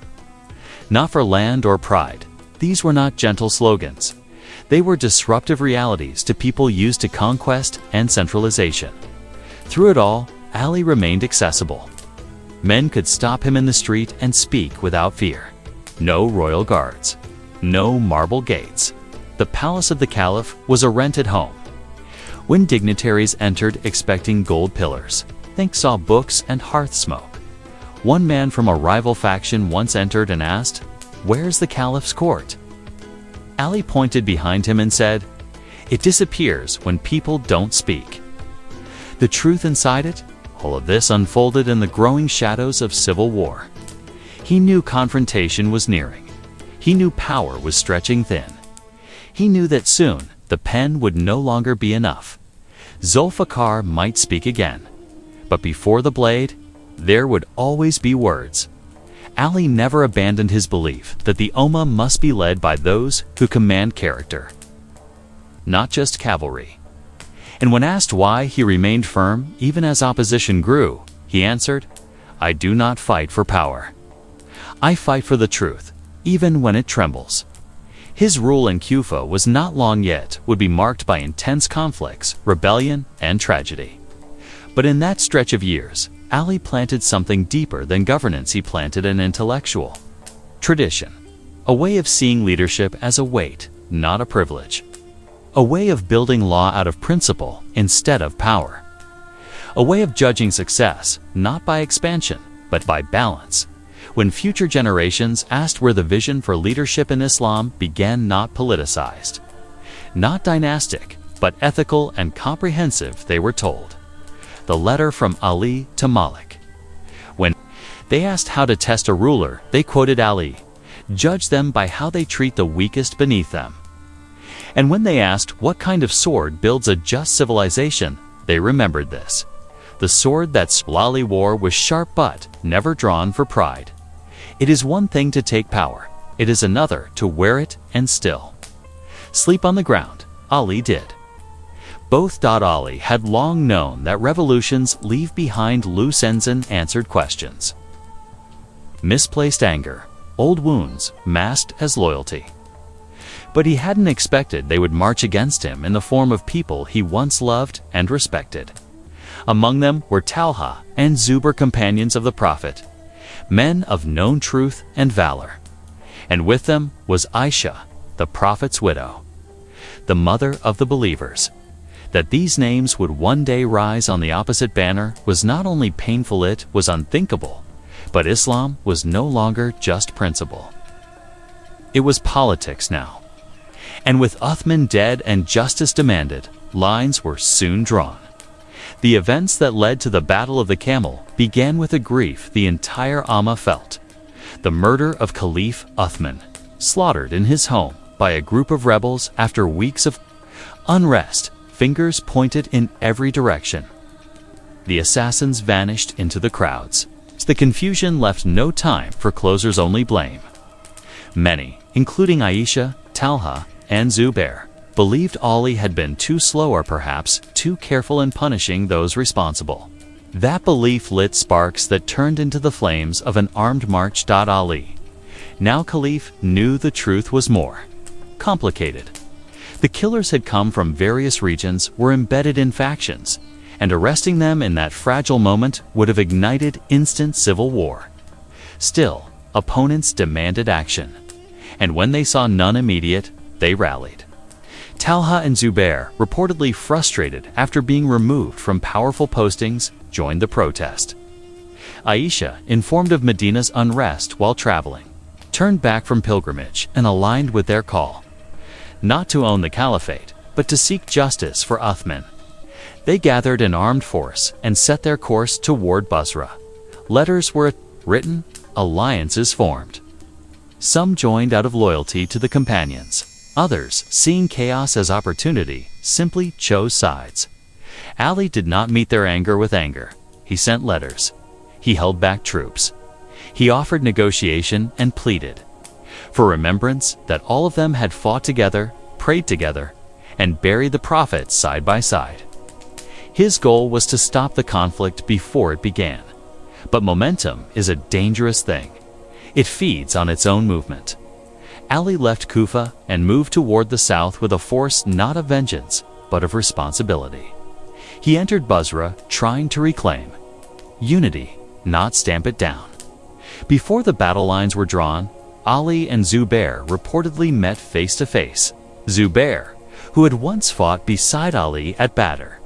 Not for land or pride, these were not gentle slogans. They were disruptive realities to people used to conquest and centralization. Through it all, Ali remained accessible. Men could stop him in the street and speak without fear. No royal guards. No marble gates. The palace of the caliph was a rented home. When dignitaries entered expecting gold pillars, think saw books and hearth smoke. One man from a rival faction once entered and asked, "Where's the caliph's court?" Ali pointed behind him and said, "It disappears when people don't speak." The truth inside it? All of this unfolded in the growing shadows of civil war. He knew confrontation was nearing. He knew power was stretching thin. He knew that soon the pen would no longer be enough. Zulfiqar might speak again, but before the blade, there would always be words. Ali never abandoned his belief that the Ummah must be led by those who command character, not just cavalry. And when asked why he remained firm even as opposition grew, he answered, "I do not fight for power. I fight for the truth, even when it trembles." His rule in Kufa was not long yet, would be marked by intense conflicts, rebellion, and tragedy. But in that stretch of years, Ali planted something deeper than governance. He planted an intellectual tradition, a way of seeing leadership as a weight, not a privilege, a way of building law out of principle instead of power, a way of judging success not by expansion, but by balance. When future generations asked where the vision for leadership in Islam began, not politicized, not dynastic, but ethical and comprehensive, they were told. The letter from Ali to Malik. When they asked how to test a ruler, they quoted Ali, "Judge them by how they treat the weakest beneath them." And when they asked what kind of sword builds a just civilization, they remembered this. The sword that Ali wore was sharp but never drawn for pride. It is one thing to take power, it is another to wear it and still sleep on the ground. Ali did. Both. Ali had long known that revolutions leave behind loose ends and unanswered questions, misplaced anger, old wounds masked as loyalty. But he hadn't expected they would march against him in the form of people he once loved and respected. Among them were Talha and Zubair, companions of the Prophet, men of known truth and valor. and with them was Aisha, the Prophet's widow, the mother of the believers. That these names would one day rise on the opposite banner was not only painful, it was unthinkable, but Islam was no longer just principle. It was politics now. And with Uthman dead and justice demanded, lines were soon drawn. The events that led to the Battle of the Camel began with a grief the entire Ummah felt. The murder of Caliph Uthman, slaughtered in his home by a group of rebels after weeks of unrest, fingers pointed in every direction. The assassins vanished into the crowds. The confusion left no time for closers, only blame. Many, including Aisha, Talha, and Zubair, believed Ali had been too slow or perhaps too careful in punishing those responsible. That belief lit sparks that turned into the flames of an armed march. Ali, now Caliph, knew the truth was more complicated. The killers had come from various regions, were embedded in factions, and arresting them in that fragile moment would have ignited instant civil war. Still, opponents demanded action, and when they saw none immediate, they rallied. Talha and Zubair, reportedly frustrated after being removed from powerful postings, joined the protest. Aisha, informed of Medina's unrest while traveling, turned back from pilgrimage and aligned with their call. Not to own the caliphate, but to seek justice for Uthman. They gathered an armed force and set their course toward Basra. Letters were written, alliances formed. Some joined out of loyalty to the companions. Others, seeing chaos as opportunity, simply chose sides. Ali did not meet their anger with anger. He sent letters. He held back troops. He offered negotiation and pleaded for remembrance that all of them had fought together, prayed together, and buried the Prophet side by side. His goal was to stop the conflict before it began. But momentum is a dangerous thing. It feeds on its own movement. Ali left Kufa and moved toward the south with a force not of vengeance, but of responsibility. He entered Basra trying to reclaim unity, not stamp it down. Before the battle lines were drawn, Ali and Zubair reportedly met face to face. Zubair, who had once fought beside Ali at Badr,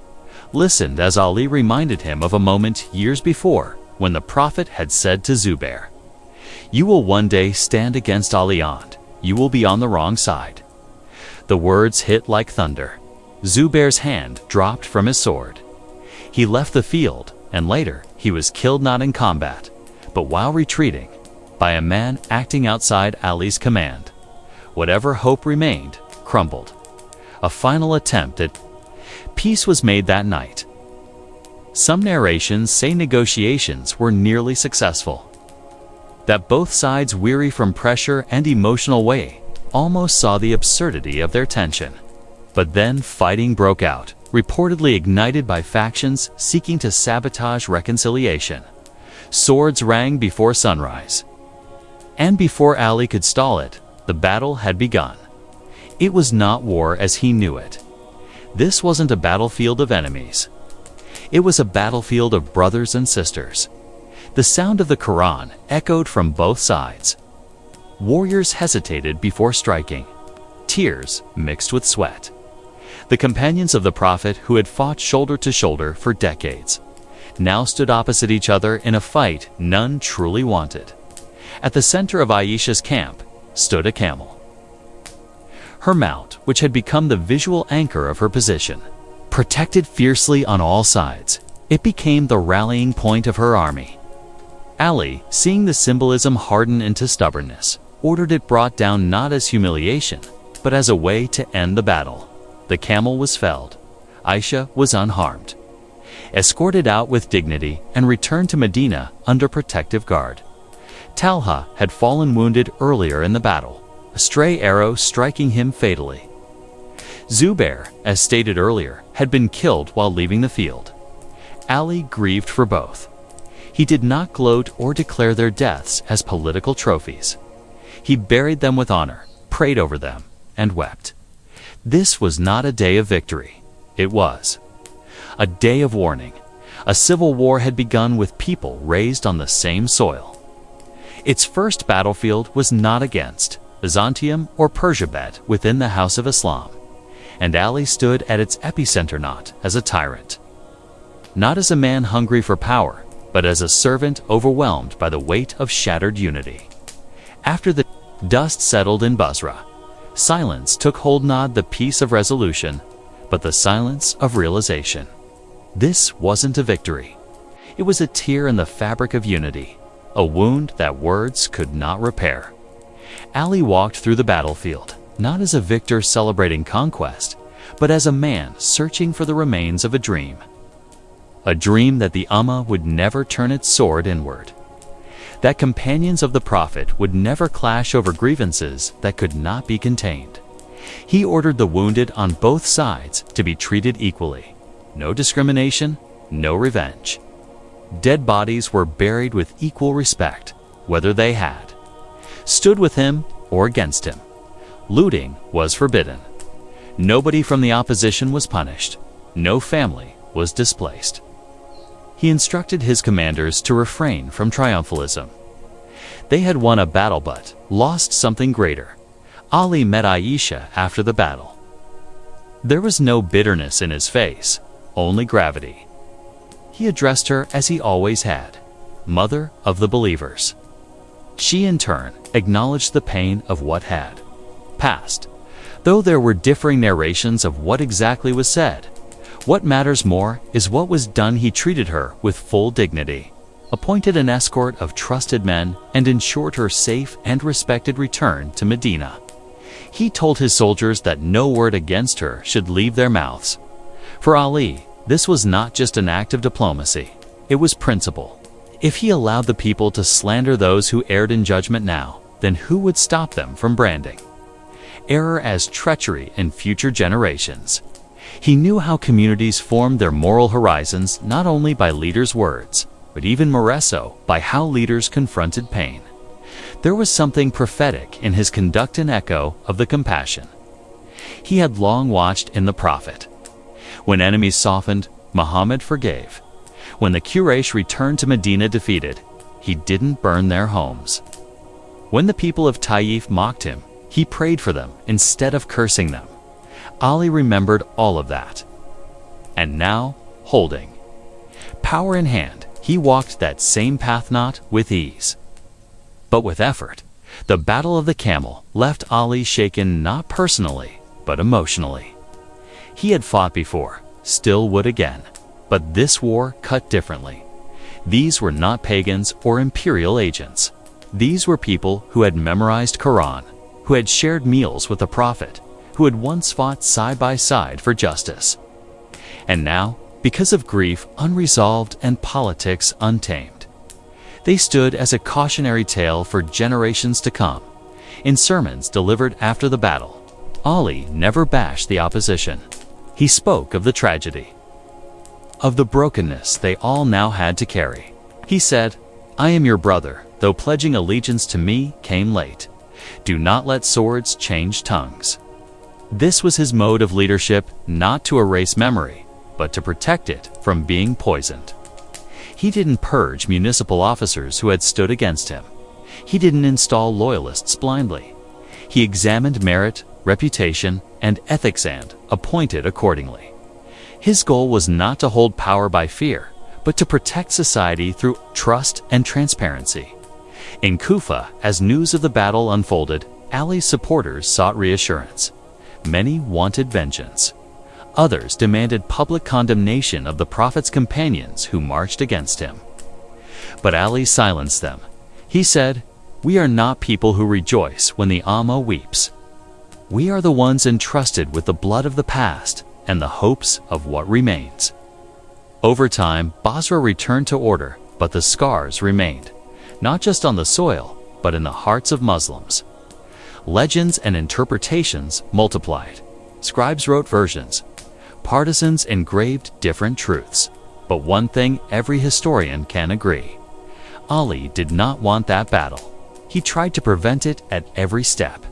listened as Ali reminded him of a moment years before when the Prophet had said to Zubair, "You will one day stand against Ali and you will be on the wrong side." The words hit like thunder. Zubair's hand dropped from his sword. He left the field, and later he was killed not in combat, but while retreating, by a man acting outside Ali's command. Whatever hope remained crumbled. A final attempt at peace was made that night. Some narrations say negotiations were nearly successful. That both sides, weary from pressure and emotional weight, almost saw the absurdity of their tension. But then fighting broke out, reportedly ignited by factions seeking to sabotage reconciliation. Swords rang before sunrise. And before Ali could stall it, the battle had begun. It was not war as he knew it. This wasn't a battlefield of enemies. It was a battlefield of brothers and sisters. The sound of the Quran echoed from both sides. Warriors hesitated before striking. Tears mixed with sweat. The companions of the Prophet, who had fought shoulder to shoulder for decades, now stood opposite each other in a fight none truly wanted. At the center of Aisha's camp stood a camel. Her mount, which had become the visual anchor of her position, protected fiercely on all sides. It became the rallying point of her army. Ali, seeing the symbolism harden into stubbornness, ordered it brought down not as humiliation, but as a way to end the battle. The camel was felled. Aisha was unharmed, escorted out with dignity, and returned to Medina under protective guard. Talha had fallen wounded earlier in the battle, a stray arrow striking him fatally. Zubair, as stated earlier, had been killed while leaving the field. Ali grieved for both. He did not gloat or declare their deaths as political trophies. He buried them with honor, prayed over them, and wept. This was not a day of victory. It was a day of warning. A civil war had begun with people raised on the same soil. Its first battlefield was not against Byzantium or Persia but within the House of Islam, and Ali stood at its epicenter not as a tyrant, not as a man hungry for power, but as a servant overwhelmed by the weight of shattered unity. After the dust settled in Basra, silence took hold, not the peace of resolution, but the silence of realization. This wasn't a victory. It was a tear in the fabric of unity, a wound that words could not repair. Ali walked through the battlefield, not as a victor celebrating conquest, but as a man searching for the remains of a dream. A dream that the Ummah would never turn its sword inward, that companions of the Prophet would never clash over grievances that could not be contained. He ordered the wounded on both sides to be treated equally. No discrimination, no revenge. Dead bodies were buried with equal respect, whether they had stood with him or against him. Looting was forbidden. Nobody from the opposition was punished. No family was displaced. He instructed his commanders to refrain from triumphalism. They had won a battle but lost something greater. Ali met Aisha after the battle. There was no bitterness in his face, only gravity. He addressed her as he always had, Mother of the Believers. She in turn acknowledged the pain of what had passed, though there were differing narrations of what exactly was said. What matters more is what was done. He treated her with full dignity, appointed an escort of trusted men, and ensured her safe and respected return to Medina. He told his soldiers that no word against her should leave their mouths. For Ali, this was not just an act of diplomacy, it was principle. If he allowed the people to slander those who erred in judgment now, then who would stop them from branding error as treachery in future generations? He knew how communities formed their moral horizons not only by leaders' words, but even more so by how leaders confronted pain. There was something prophetic in his conduct, an echo of the compassion he had long watched in the Prophet. When enemies softened, Muhammad forgave. When the Quraysh returned to Medina defeated, he didn't burn their homes. When the people of Taif mocked him, he prayed for them instead of cursing them. Ali remembered all of that. And now, holding power in hand, he walked that same path, not with ease, but with effort. The Battle of the Camel left Ali shaken not personally, but emotionally. He had fought before, still would again, but this war cut differently. These were not pagans or imperial agents. These were people who had memorized Quran, who had shared meals with the Prophet, who had once fought side by side for justice. And now, because of grief unresolved and politics untamed, they stood as a cautionary tale for generations to come. In sermons delivered after the battle, Ali never bashed the opposition. He spoke of the tragedy, of the brokenness they all now had to carry. He said, "I am your brother, though pledging allegiance to me came late. Do not let swords change tongues." This was his mode of leadership, not to erase memory, but to protect it from being poisoned. He didn't purge municipal officers who had stood against him. He didn't install loyalists blindly. He examined merit, reputation, and ethics and appointed accordingly. His goal was not to hold power by fear, but to protect society through trust and transparency. In Kufa, as news of the battle unfolded, Ali's supporters sought reassurance. Many wanted vengeance. Others demanded public condemnation of the Prophet's companions who marched against him. But Ali silenced them. He said, "We are not people who rejoice when the Ummah weeps. We are the ones entrusted with the blood of the past and the hopes of what remains." Over time, Basra returned to order, but the scars remained, not just on the soil, but in the hearts of Muslims. Legends and interpretations multiplied. Scribes wrote versions. Partisans engraved different truths. But one thing every historian can agree: Ali did not want that battle. He tried to prevent it at every step.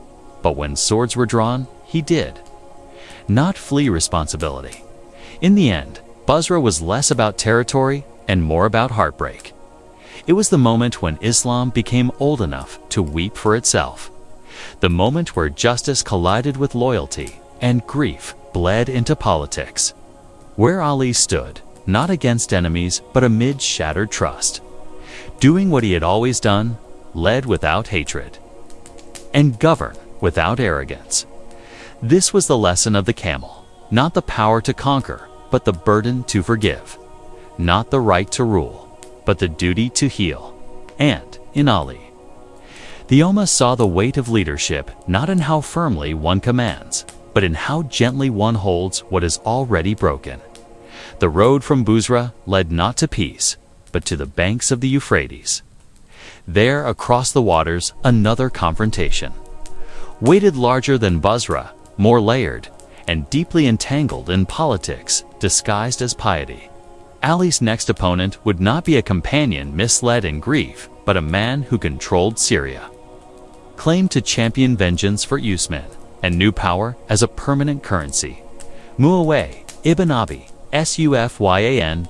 But when swords were drawn, he did not flee responsibility. In the end, Basra was less about territory and more about heartbreak. It was the moment when Islam became old enough to weep for itself. The moment where justice collided with loyalty and grief bled into politics. Where Ali stood, not against enemies but amid shattered trust. Doing what he had always done, led without hatred, and govern without arrogance. This was the lesson of the camel, not the power to conquer, but the burden to forgive. Not the right to rule, but the duty to heal. And in Ali, the Ummah saw the weight of leadership not in how firmly one commands, but in how gently one holds what is already broken. The road from Busra led not to peace, but to the banks of the Euphrates. There, across the waters, another confrontation. Weighted larger than Basra, more layered, and deeply entangled in politics, disguised as piety. Ali's next opponent would not be a companion misled in grief, but a man who controlled Syria. Claimed to champion vengeance for Usman, and new power as a permanent currency. Muawiyah ibn Abi Sufyan.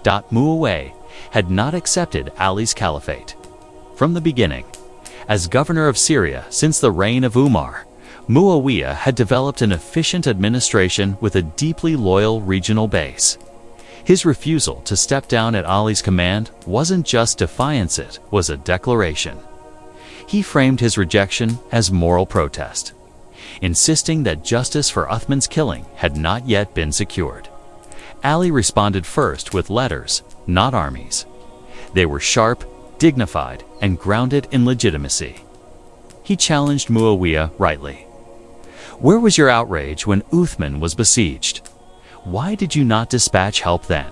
Had not accepted Ali's caliphate. From the beginning, as governor of Syria since the reign of Umar, Muawiyah had developed an efficient administration with a deeply loyal regional base. His refusal to step down at Ali's command wasn't just defiance, it was a declaration. He framed his rejection as moral protest, insisting that justice for Uthman's killing had not yet been secured. Ali responded first with letters, not armies. They were sharp, dignified, and grounded in legitimacy. He challenged Muawiyah rightly. Where was your outrage when Uthman was besieged? Why did you not dispatch help then?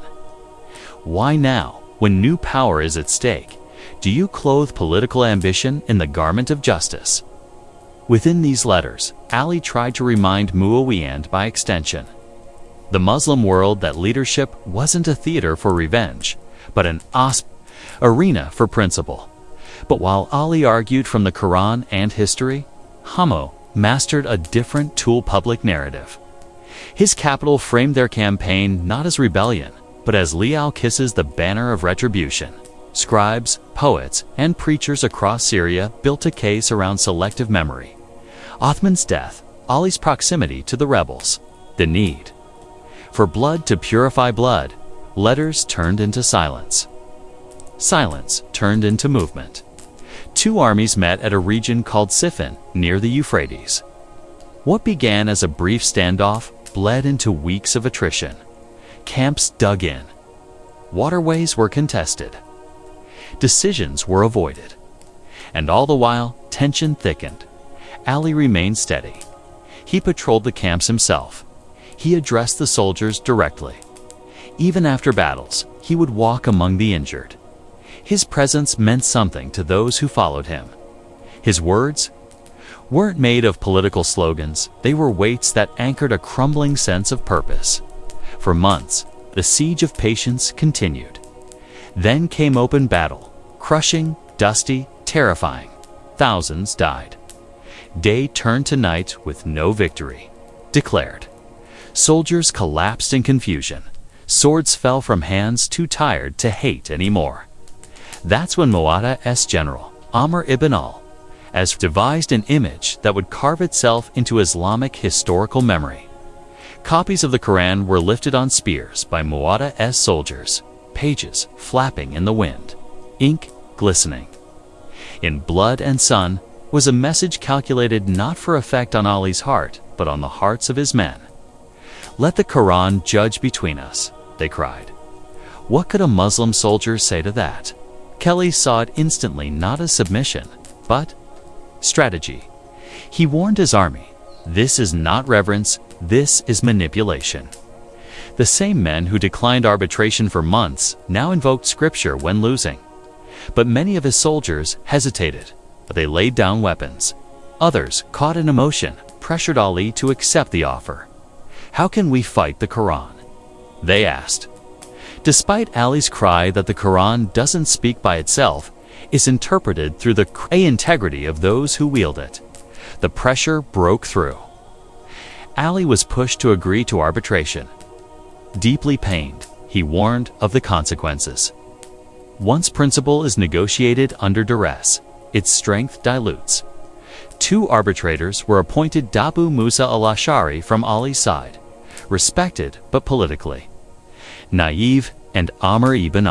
Why now, when new power is at stake, do you clothe political ambition in the garment of justice? Within these letters, Ali tried to remind Muawiyah and by extension, the Muslim world that leadership wasn't a theater for revenge, but an arena for principle. But while Ali argued from the Quran and history, Hamo mastered a different tool: public narrative. His capital framed their campaign not as rebellion, but as leal kisses the banner of retribution. Scribes, poets, and preachers across Syria built a case around selective memory. Uthman's death, Ali's proximity to the rebels, the need for blood to purify blood. Letters turned into silence. Silence turned into movement. Two armies met at a region called Siffin, near the Euphrates. What began as a brief standoff bled into weeks of attrition. Camps dug in. Waterways were contested. Decisions were avoided. And all the while, tension thickened. Ali remained steady. He patrolled the camps himself. He addressed the soldiers directly. Even after battles, he would walk among the injured. His presence meant something to those who followed him. His words weren't made of political slogans, they were weights that anchored a crumbling sense of purpose. For months, the siege of patience continued. Then came open battle, crushing, dusty, terrifying. Thousands died. Day turned to night with no victory declared. Soldiers collapsed in confusion. Swords fell from hands too tired to hate anymore. That's when Muawiyah's general, Amr ibn al-As, devised an image that would carve itself into Islamic historical memory. Copies of the Quran were lifted on spears by Muawiyah's soldiers, pages flapping in the wind, ink glistening. In blood and sun was a message calculated not for effect on Ali's heart, but on the hearts of his men. Let the Quran judge between us, they cried. What could a Muslim soldier say to that? Kelly saw it instantly not as submission, but strategy. He warned his army, this is not reverence, this is manipulation. The same men who declined arbitration for months now invoked scripture when losing. But many of his soldiers hesitated. They laid down weapons. Others, caught in emotion, pressured Ali to accept the offer. How can we fight the Quran? They asked. Despite Ali's cry that the Quran doesn't speak by itself, it's interpreted through the integrity of those who wield it. The pressure broke through. Ali was pushed to agree to arbitration. Deeply pained, he warned of the consequences. Once principle is negotiated under duress, its strength dilutes. 2 arbitrators were appointed: Abu Musa al-Ash'ari from Ali's side, respected but politically, naive, and Amr ibn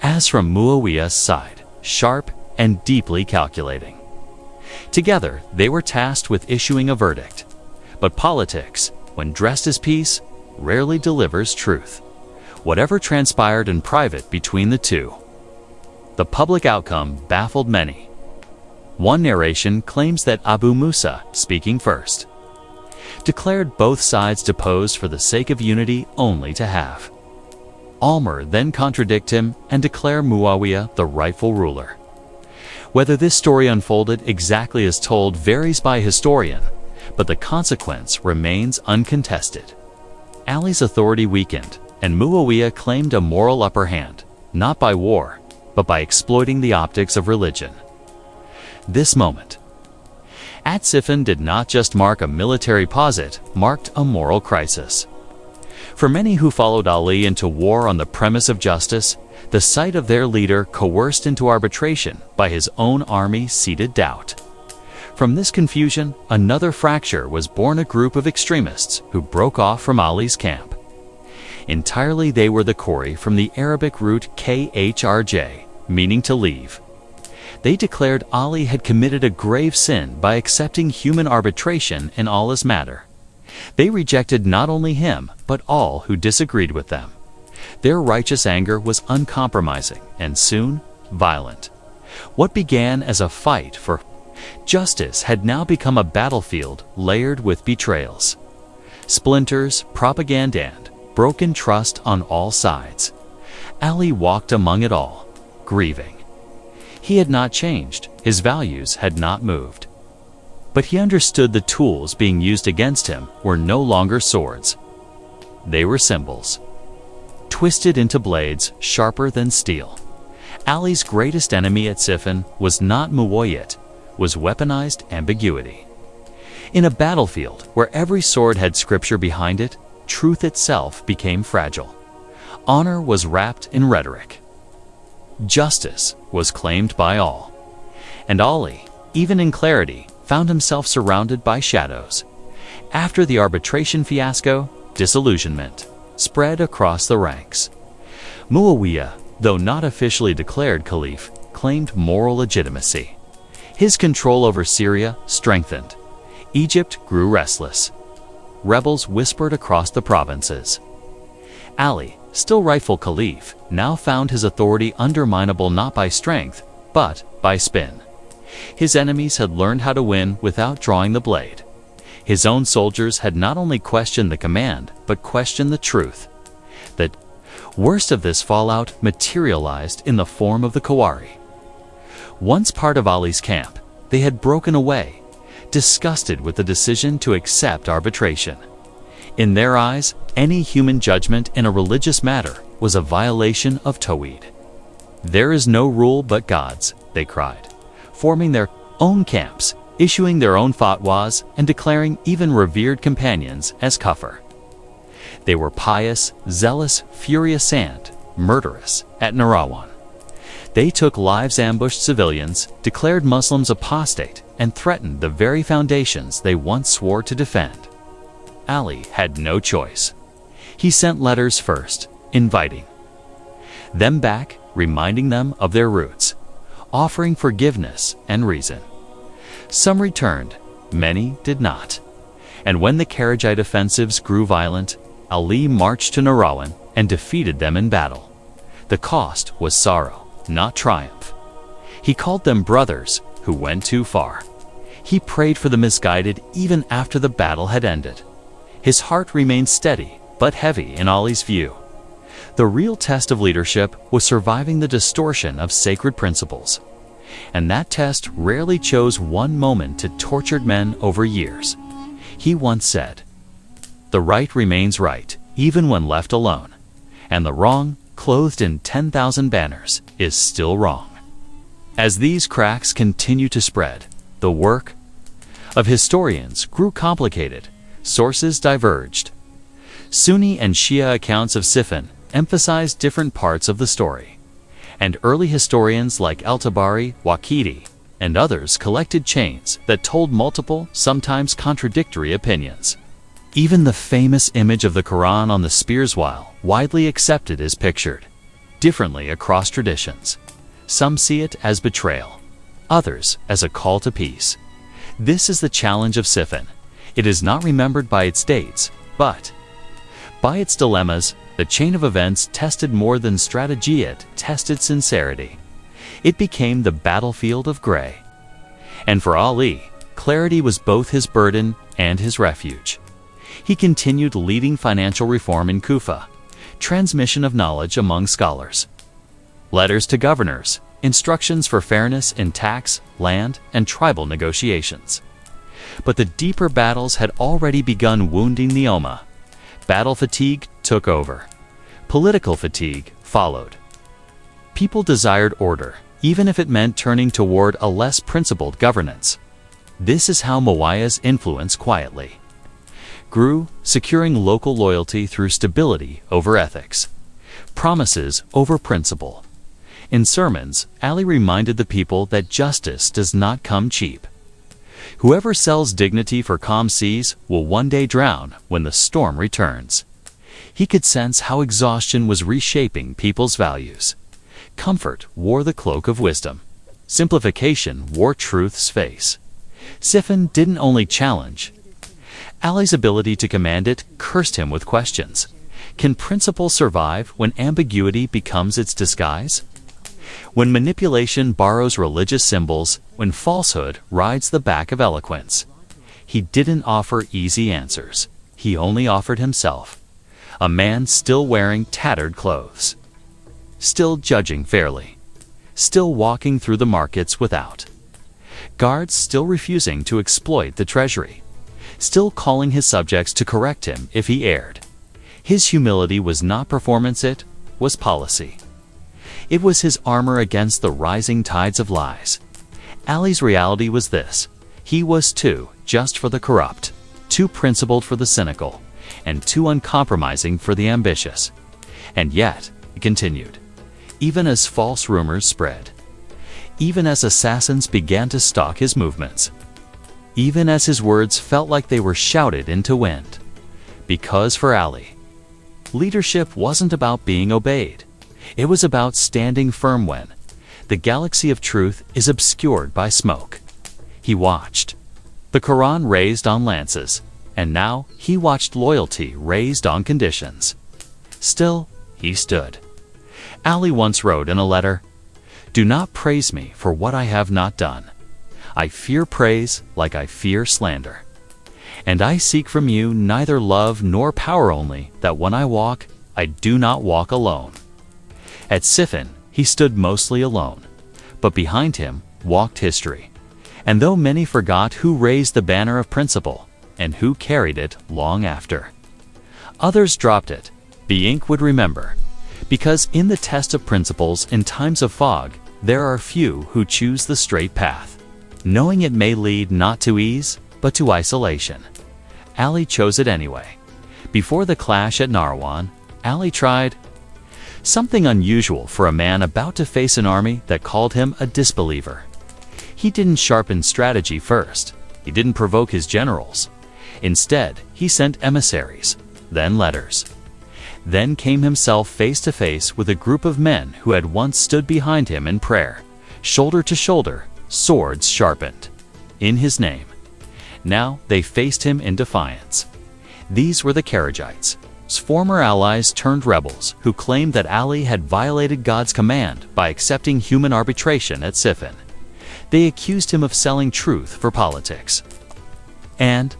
as from Muawiyah's side, sharp and deeply calculating. Together, they were tasked with issuing a verdict. But politics, when dressed as peace, rarely delivers truth. Whatever transpired in private between the two, the public outcome baffled many. One narration claims that Abu Musa, speaking first, declared both sides deposed for the sake of unity, only to have Amr then contradict him and declare Muawiyah the rightful ruler. Whether this story unfolded exactly as told varies by historian, but the consequence remains uncontested. Ali's authority weakened, and Muawiyah claimed a moral upper hand, not by war, but by exploiting the optics of religion. This moment at Siffin did not just mark a military pause, it marked a moral crisis. For many who followed Ali into war on the premise of justice, the sight of their leader coerced into arbitration by his own army seeded doubt. From this confusion, another fracture was born: a group of extremists who broke off from Ali's camp. Entirely they were the Khori, from the Arabic root khrj, meaning to leave. They declared Ali had committed a grave sin by accepting human arbitration in Allah's matter. They rejected not only him, but all who disagreed with them. Their righteous anger was uncompromising and soon violent. What began as a fight for justice had now become a battlefield layered with betrayals, splinters, propaganda, and broken trust on all sides. Ali walked among it all, grieving. He had not changed, his values had not moved. But he understood the tools being used against him were no longer swords. They were symbols, twisted into blades sharper than steel. Ali's greatest enemy at Siffin was not Muawiyah, was weaponized ambiguity. In a battlefield where every sword had scripture behind it, truth itself became fragile. Honor was wrapped in rhetoric. Justice was claimed by all. And Ali, even in clarity, found himself surrounded by shadows. After the arbitration fiasco, disillusionment spread across the ranks. Muawiyah, though not officially declared caliph, claimed moral legitimacy. His control over Syria strengthened. Egypt grew restless. Rebels whispered across the provinces. Ali, still rightful caliph, now found his authority underminable not by strength, but by spin. His enemies had learned how to win without drawing the blade. His own soldiers had not only questioned the command, but questioned the truth. The worst of this fallout materialized in the form of the Khawari. Once part of Ali's camp, they had broken away, disgusted with the decision to accept arbitration. In their eyes, any human judgment in a religious matter was a violation of Tawhid. "There is no rule but God's," they cried, forming their own camps, issuing their own fatwas, and declaring even revered companions as kafir. They were pious, zealous, furious, and murderous at Nahrawan. They took lives, ambushed civilians, declared Muslims apostate, and threatened the very foundations they once swore to defend. Ali had no choice. He sent letters first, inviting them back, reminding them of their roots, offering forgiveness and reason. Some returned, many did not. And when the Kharajite offensives grew violent, Ali marched to Nahrawan and defeated them in battle. The cost was sorrow, not triumph. He called them brothers who went too far. He prayed for the misguided even after the battle had ended. His heart remained steady, but heavy in Ali's view. The real test of leadership was surviving the distortion of sacred principles. And that test rarely chose one moment to torture men over years. He once said, "The right remains right, even when left alone, and the wrong, clothed in 10,000 banners, is still wrong." As these cracks continue to spread, the work of historians grew complicated. Sources diverged. Sunni and Shia accounts of Siffin emphasized different parts of the story. and early historians like al-Tabari, Waqidi, and others collected chains that told multiple, sometimes contradictory opinions. Even the famous image of the Quran on the spears, while widely accepted, is pictured differently across traditions. Some see it as betrayal, others as a call to peace. This is the challenge of Siffin. It is not remembered by its dates, but by its dilemmas. The chain of events tested more than strategy, it tested sincerity. It became the battlefield of gray. And for Ali, clarity was both his burden and his refuge. He continued leading financial reform in Kufa, transmission of knowledge among scholars, letters to governors, instructions for fairness in tax, land, and tribal negotiations. But the deeper battles had already begun wounding the Ummah. Battle fatigue took over. Political fatigue followed. People desired order, even if it meant turning toward a less principled governance. This is how Muawiyah's influence quietly grew, securing local loyalty through stability over ethics, promises over principle. In sermons, Ali reminded the people that justice does not come cheap. Whoever sells dignity for calm seas will one day drown when the storm returns. He could sense how exhaustion was reshaping people's values. Comfort wore the cloak of wisdom. Simplification wore truth's face. Siffin didn't only challenge. Ali's ability to command it cursed him with questions. Can principle survive when ambiguity becomes its disguise? When manipulation borrows religious symbols, when falsehood rides the back of eloquence? He didn't offer easy answers. He only offered himself. A man still wearing tattered clothes, still judging fairly, still walking through the markets without guards, still refusing to exploit the treasury, still calling his subjects to correct him if he erred. His humility was not performance, it was policy. It was his armor against the rising tides of lies. Ali's reality was this: he was too just for the corrupt, too principled for the cynical, and too uncompromising for the ambitious. And yet, he continued, even as false rumors spread, even as assassins began to stalk his movements, even as his words felt like they were shouted into wind. Because for Ali, leadership wasn't about being obeyed. It was about standing firm when the galaxy of truth is obscured by smoke. He watched the Quran raised on lances, and now he watched loyalty raised on conditions. Still, he stood. Ali once wrote in a letter, "Do not praise me for what I have not done. I fear praise like I fear slander. And I seek from you neither love nor power, only that when I walk, I do not walk alone." At Siffin, he stood mostly alone, but behind him walked history. And though many forgot who raised the banner of principle and who carried it long after, others dropped it, the ink would remember. Because in the test of principles in times of fog, there are few who choose the straight path, knowing it may lead not to ease, but to isolation. Ali chose it anyway. Before the clash at Nahrawan, Ali tried something unusual for a man about to face an army that called him a disbeliever. He didn't sharpen strategy first. He didn't provoke his generals. Instead, he sent emissaries, then letters. Then came himself face to face with a group of men who had once stood behind him in prayer, shoulder to shoulder, swords sharpened, in his name. Now they faced him in defiance. These were the Kharijites, former allies turned rebels who claimed that Ali had violated God's command by accepting human arbitration at Siffin. They accused him of selling truth for politics. And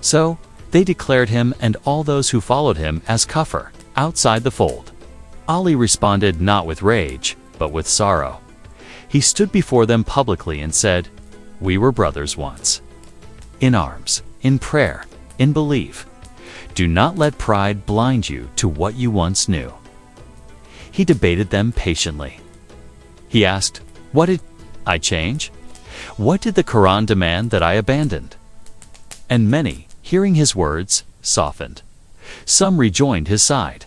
so they declared him and all those who followed him as kafir, outside the fold. Ali responded not with rage, but with sorrow. He stood before them publicly and said, "We were brothers once. In arms, in prayer, in belief. Do not let pride blind you to what you once knew." He debated them patiently. He asked, "What did I change? What did the Quran demand that I abandoned?" And many, hearing his words, softened. Some rejoined his side.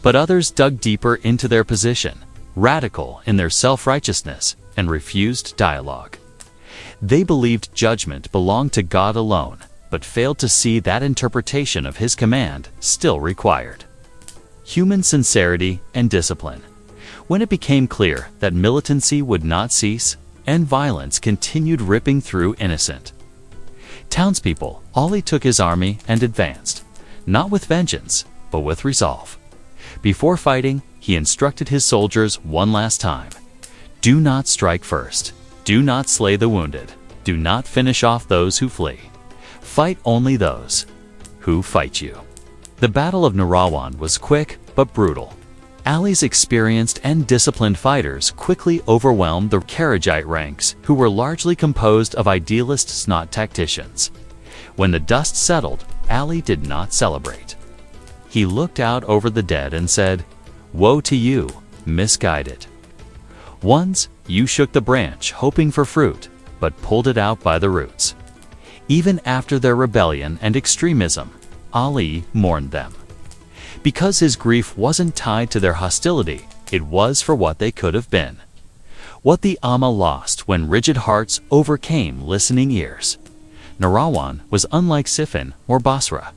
But others dug deeper into their position. radical in their self-righteousness, and refused dialogue. They believed judgment belonged to God alone, but failed to see that interpretation of his command still required human sincerity and discipline. When it became clear that militancy would not cease and violence continued ripping through innocent townspeople, Ali took his army and advanced, not with vengeance, but with resolve. Before fighting, he instructed his soldiers one last time: do not strike first, do not slay the wounded, do not finish off those who flee. Fight only those who fight you. The Battle of Nahrawan was quick but brutal. Ali's experienced and disciplined fighters quickly overwhelmed the Kharajite ranks, who were largely composed of idealists, not tacticians. When the dust settled, Ali did not celebrate. He looked out over the dead and said, "Woe to you, misguided ones, you shook the branch hoping for fruit, but pulled it out by the roots." Even after their rebellion and extremism, Ali mourned them. Because his grief wasn't tied to their hostility, it was for what they could have been. What the Ummah lost when rigid hearts overcame listening ears. Nahrawan was unlike Siffin or Basra.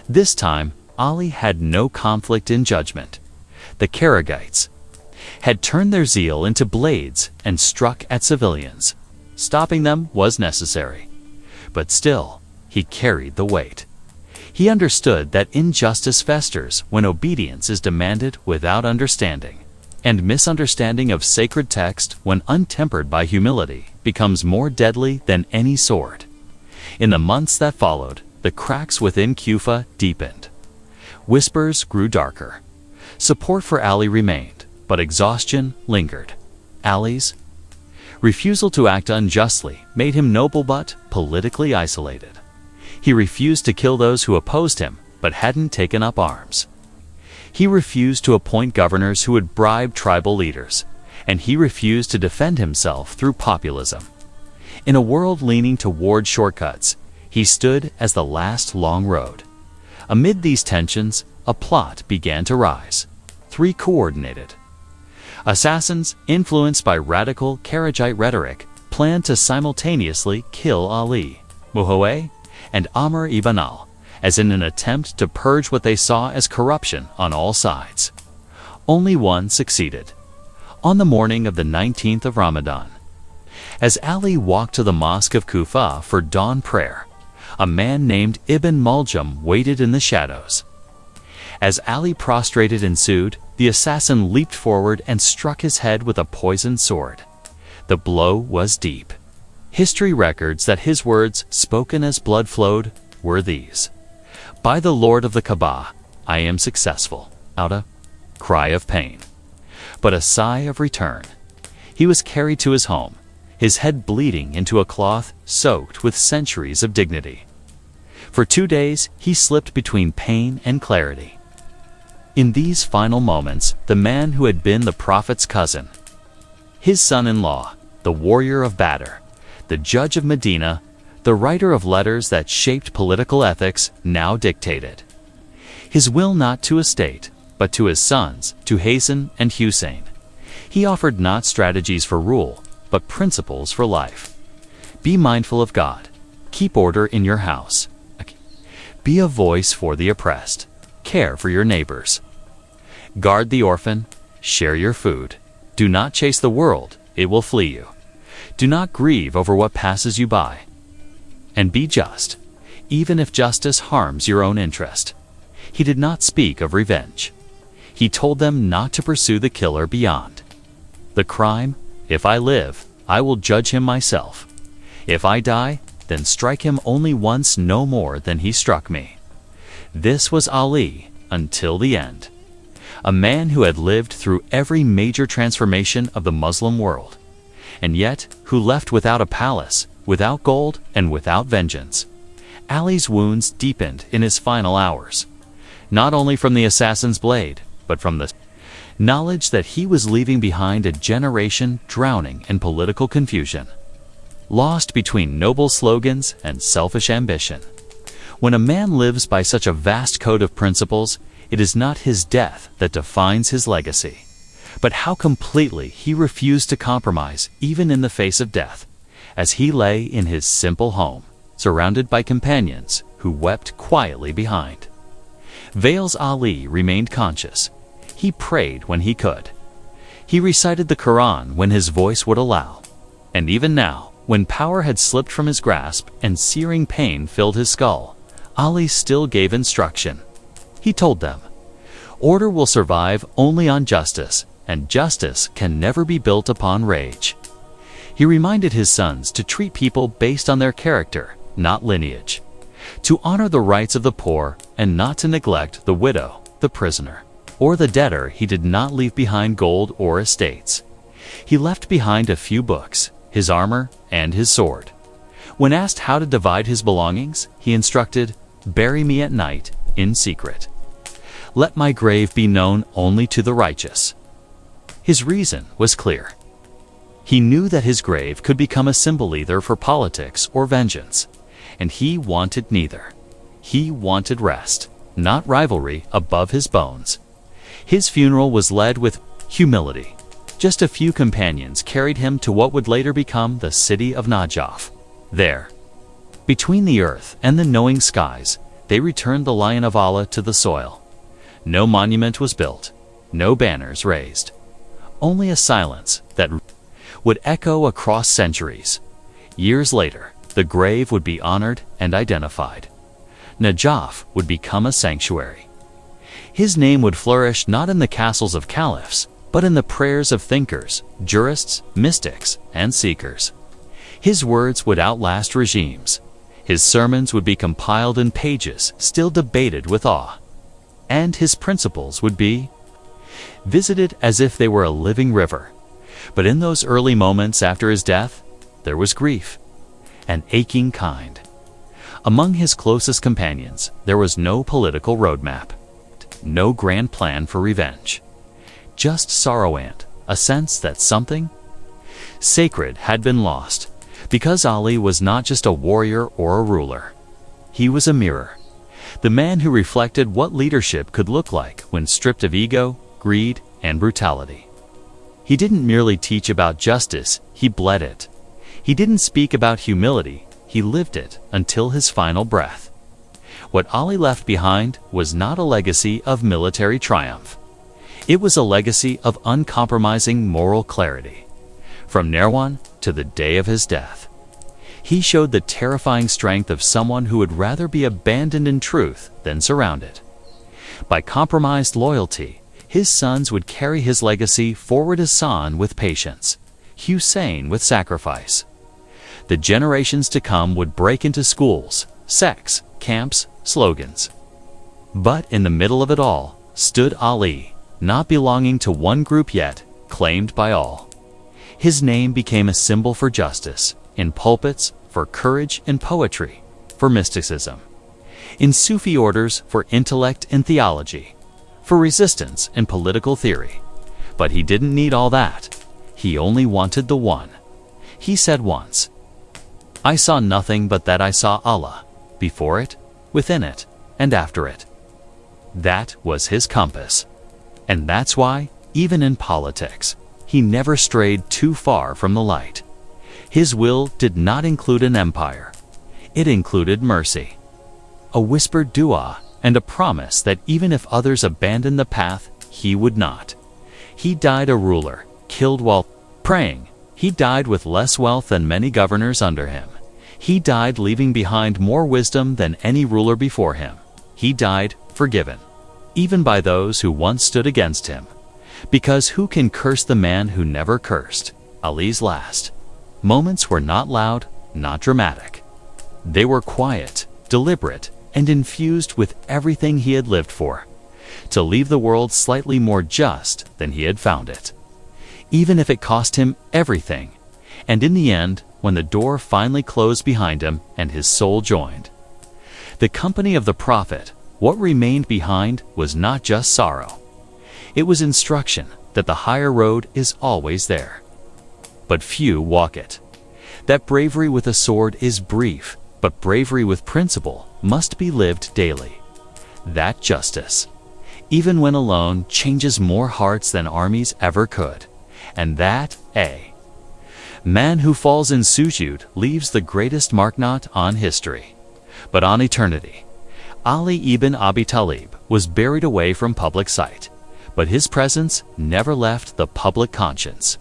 This time, Ali had no conflict in judgment. The Karagites had turned their zeal into blades and struck at civilians. Stopping them was necessary. But still, he carried the weight. He understood that injustice festers when obedience is demanded without understanding, and misunderstanding of sacred text, when untempered by humility, becomes more deadly than any sword. In the months that followed, the cracks within Kufa deepened. Whispers grew darker. Support for Ali remained, but exhaustion lingered. Ali's refusal to act unjustly made him noble but politically isolated. He refused to kill those who opposed him, but hadn't taken up arms. He refused to appoint governors who would bribe tribal leaders, and he refused to defend himself through populism. In a world leaning toward shortcuts, he stood as the last long road. Amid these tensions, a plot began to rise. 3 coordinated assassins, influenced by radical Kharajite rhetoric, planned to simultaneously kill Ali, Muhaweh, and Amr ibn al, as in an attempt to purge what they saw as corruption on all sides. Only one succeeded. On the morning of the 19th of Ramadan, as Ali walked to the mosque of Kufa for dawn prayer, a man named Ibn Muljam waited in the shadows. As Ali prostrated ensued, the assassin leaped forward and struck his head with a poisoned sword. The blow was deep. History records that his words, spoken as blood flowed, were these: "By the Lord of the Kaaba, I am successful." Out a cry of pain, but a sigh of return. He was carried to his home, his head bleeding into a cloth soaked with centuries of dignity. For 2 days, he slipped between pain and clarity. In these final moments, the man who had been the Prophet's cousin, his son-in-law, the warrior of Badr, the judge of Medina, the writer of letters that shaped political ethics, now dictated his will not to a state, but to his sons, to Hassan and Hussein. He offered not strategies for rule, but principles for life. Be mindful of God. Keep order in your house. Be a voice for the oppressed. Care for your neighbors. Guard the orphan. Share your food. Do not chase the world, it will flee you. Do not grieve over what passes you by. And be just, even if justice harms your own interest. He did not speak of revenge. He told them not to pursue the killer beyond the crime. If I live, I will judge him myself. If I die, then strike him only once, no more than he struck me. This was Ali until the end. A man who had lived through every major transformation of the Muslim world, and yet who left without a palace, without gold, and without vengeance. Ali's wounds deepened in his final hours, not only from the assassin's blade, but from the knowledge that he was leaving behind a generation drowning in political confusion, lost between noble slogans and selfish ambition. When a man lives by such a vast code of principles, it is not his death that defines his legacy, but how completely he refused to compromise even in the face of death, as he lay in his simple home, surrounded by companions who wept quietly behind. Veils Ali remained conscious. He prayed when he could. He recited the Quran when his voice would allow. And even now, when power had slipped from his grasp and searing pain filled his skull, Ali still gave instruction. He told them, "Order will survive only on justice, and justice can never be built upon rage." He reminded his sons to treat people based on their character, not lineage, to honor the rights of the poor and not to neglect the widow, the prisoner, or the debtor. He did not leave behind gold or estates. He left behind a few books, his armor, and his sword. When asked how to divide his belongings, he instructed, "Bury me at night, in secret. Let my grave be known only to the righteous." His reason was clear. He knew that his grave could become a symbol either for politics or vengeance, and he wanted neither. He wanted rest, not rivalry, above his bones. His funeral was led with humility. Just a few companions carried him to what would later become the city of Najaf. There, between the earth and the knowing skies, they returned the Lion of Allah to the soil. No monument was built, no banners raised, only a silence that would echo across centuries. Years later, the grave would be honored and identified. Najaf would become a sanctuary. His name would flourish not in the castles of caliphs, but in the prayers of thinkers, jurists, mystics, and seekers. His words would outlast regimes. His sermons would be compiled in pages still debated with awe. And his principles would be visited as if they were a living river. But in those early moments after his death, there was grief, an aching kind. Among his closest companions, there was no political roadmap, no grand plan for revenge. Just sorrow and a sense that something sacred had been lost, because Ali was not just a warrior or a ruler. He was a mirror, the man who reflected what leadership could look like when stripped of ego, greed, and brutality. He didn't merely teach about justice, he bled it. He didn't speak about humility, he lived it until his final breath. What Ali left behind was not a legacy of military triumph. It was a legacy of uncompromising moral clarity. From Nahrawan to the day of his death, he showed the terrifying strength of someone who would rather be abandoned in truth than surrounded. By compromised loyalty, his sons would carry his legacy forward, Hassan with patience, Hussein with sacrifice. The generations to come would break into schools, sects, camps, slogans. But in the middle of it all stood Ali, not belonging to one group yet, claimed by all. His name became a symbol for justice, in pulpits, for courage in poetry, for mysticism, in Sufi orders for intellect and theology, for resistance and political theory. But he didn't need all that. He only wanted the one. He said once, "I saw nothing but that I saw Allah, before it, within it, and after it." That was his compass. And that's why, even in politics, he never strayed too far from the light. His will did not include an empire. It included mercy, a whispered dua, and a promise that even if others abandoned the path, he would not. He died a ruler, killed while praying. He died with less wealth than many governors under him. He died leaving behind more wisdom than any ruler before him. He died forgiven, even by those who once stood against him. Because who can curse the man who never cursed? Ali's last moments were not loud, not dramatic. They were quiet, deliberate, and infused with everything he had lived for, to leave the world slightly more just than he had found it, even if it cost him everything. And in the end, when the door finally closed behind him and his soul joined the company of the Prophet, what remained behind was not just sorrow. It was instruction that the higher road is always there, but few walk it. That bravery with a sword is brief, but bravery with principle must be lived daily. That justice even when alone, changes more hearts than armies ever could. And that, a man who falls in sujud leaves the greatest mark not on history, but on eternity. Ali ibn Abi Talib was buried away from public sight, but his presence never left the public conscience.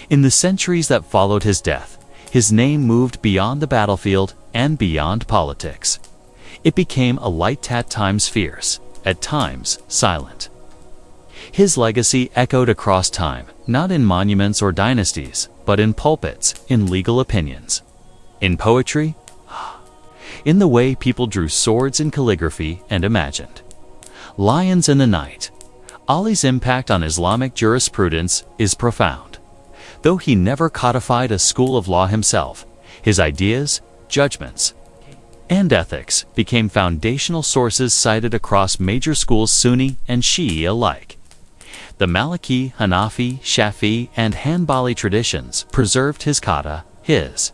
In the centuries that followed his death, his name moved beyond the battlefield and beyond politics. It became a light at times fierce, at times silent. His legacy echoed across time, not in monuments or dynasties, but in pulpits, in legal opinions, in poetry, in the way people drew swords in calligraphy and imagined. Lions in the Night. Ali's impact on Islamic jurisprudence is profound. Though he never codified a school of law himself, his ideas, judgments, and ethics became foundational sources cited across major schools Sunni and Shia alike. The Maliki, Hanafi, Shafi, and Hanbali traditions preserved his qada, his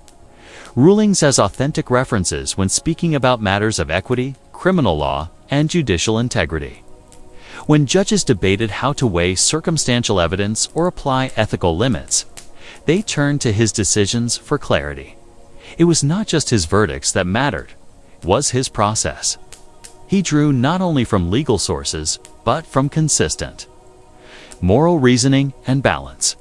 rulings as authentic references when speaking about matters of equity, criminal law, and judicial integrity. When judges debated how to weigh circumstantial evidence or apply ethical limits, they turned to his decisions for clarity. It was not just his verdicts that mattered, it was his process. He drew not only from legal sources, but from consistent moral reasoning and balance.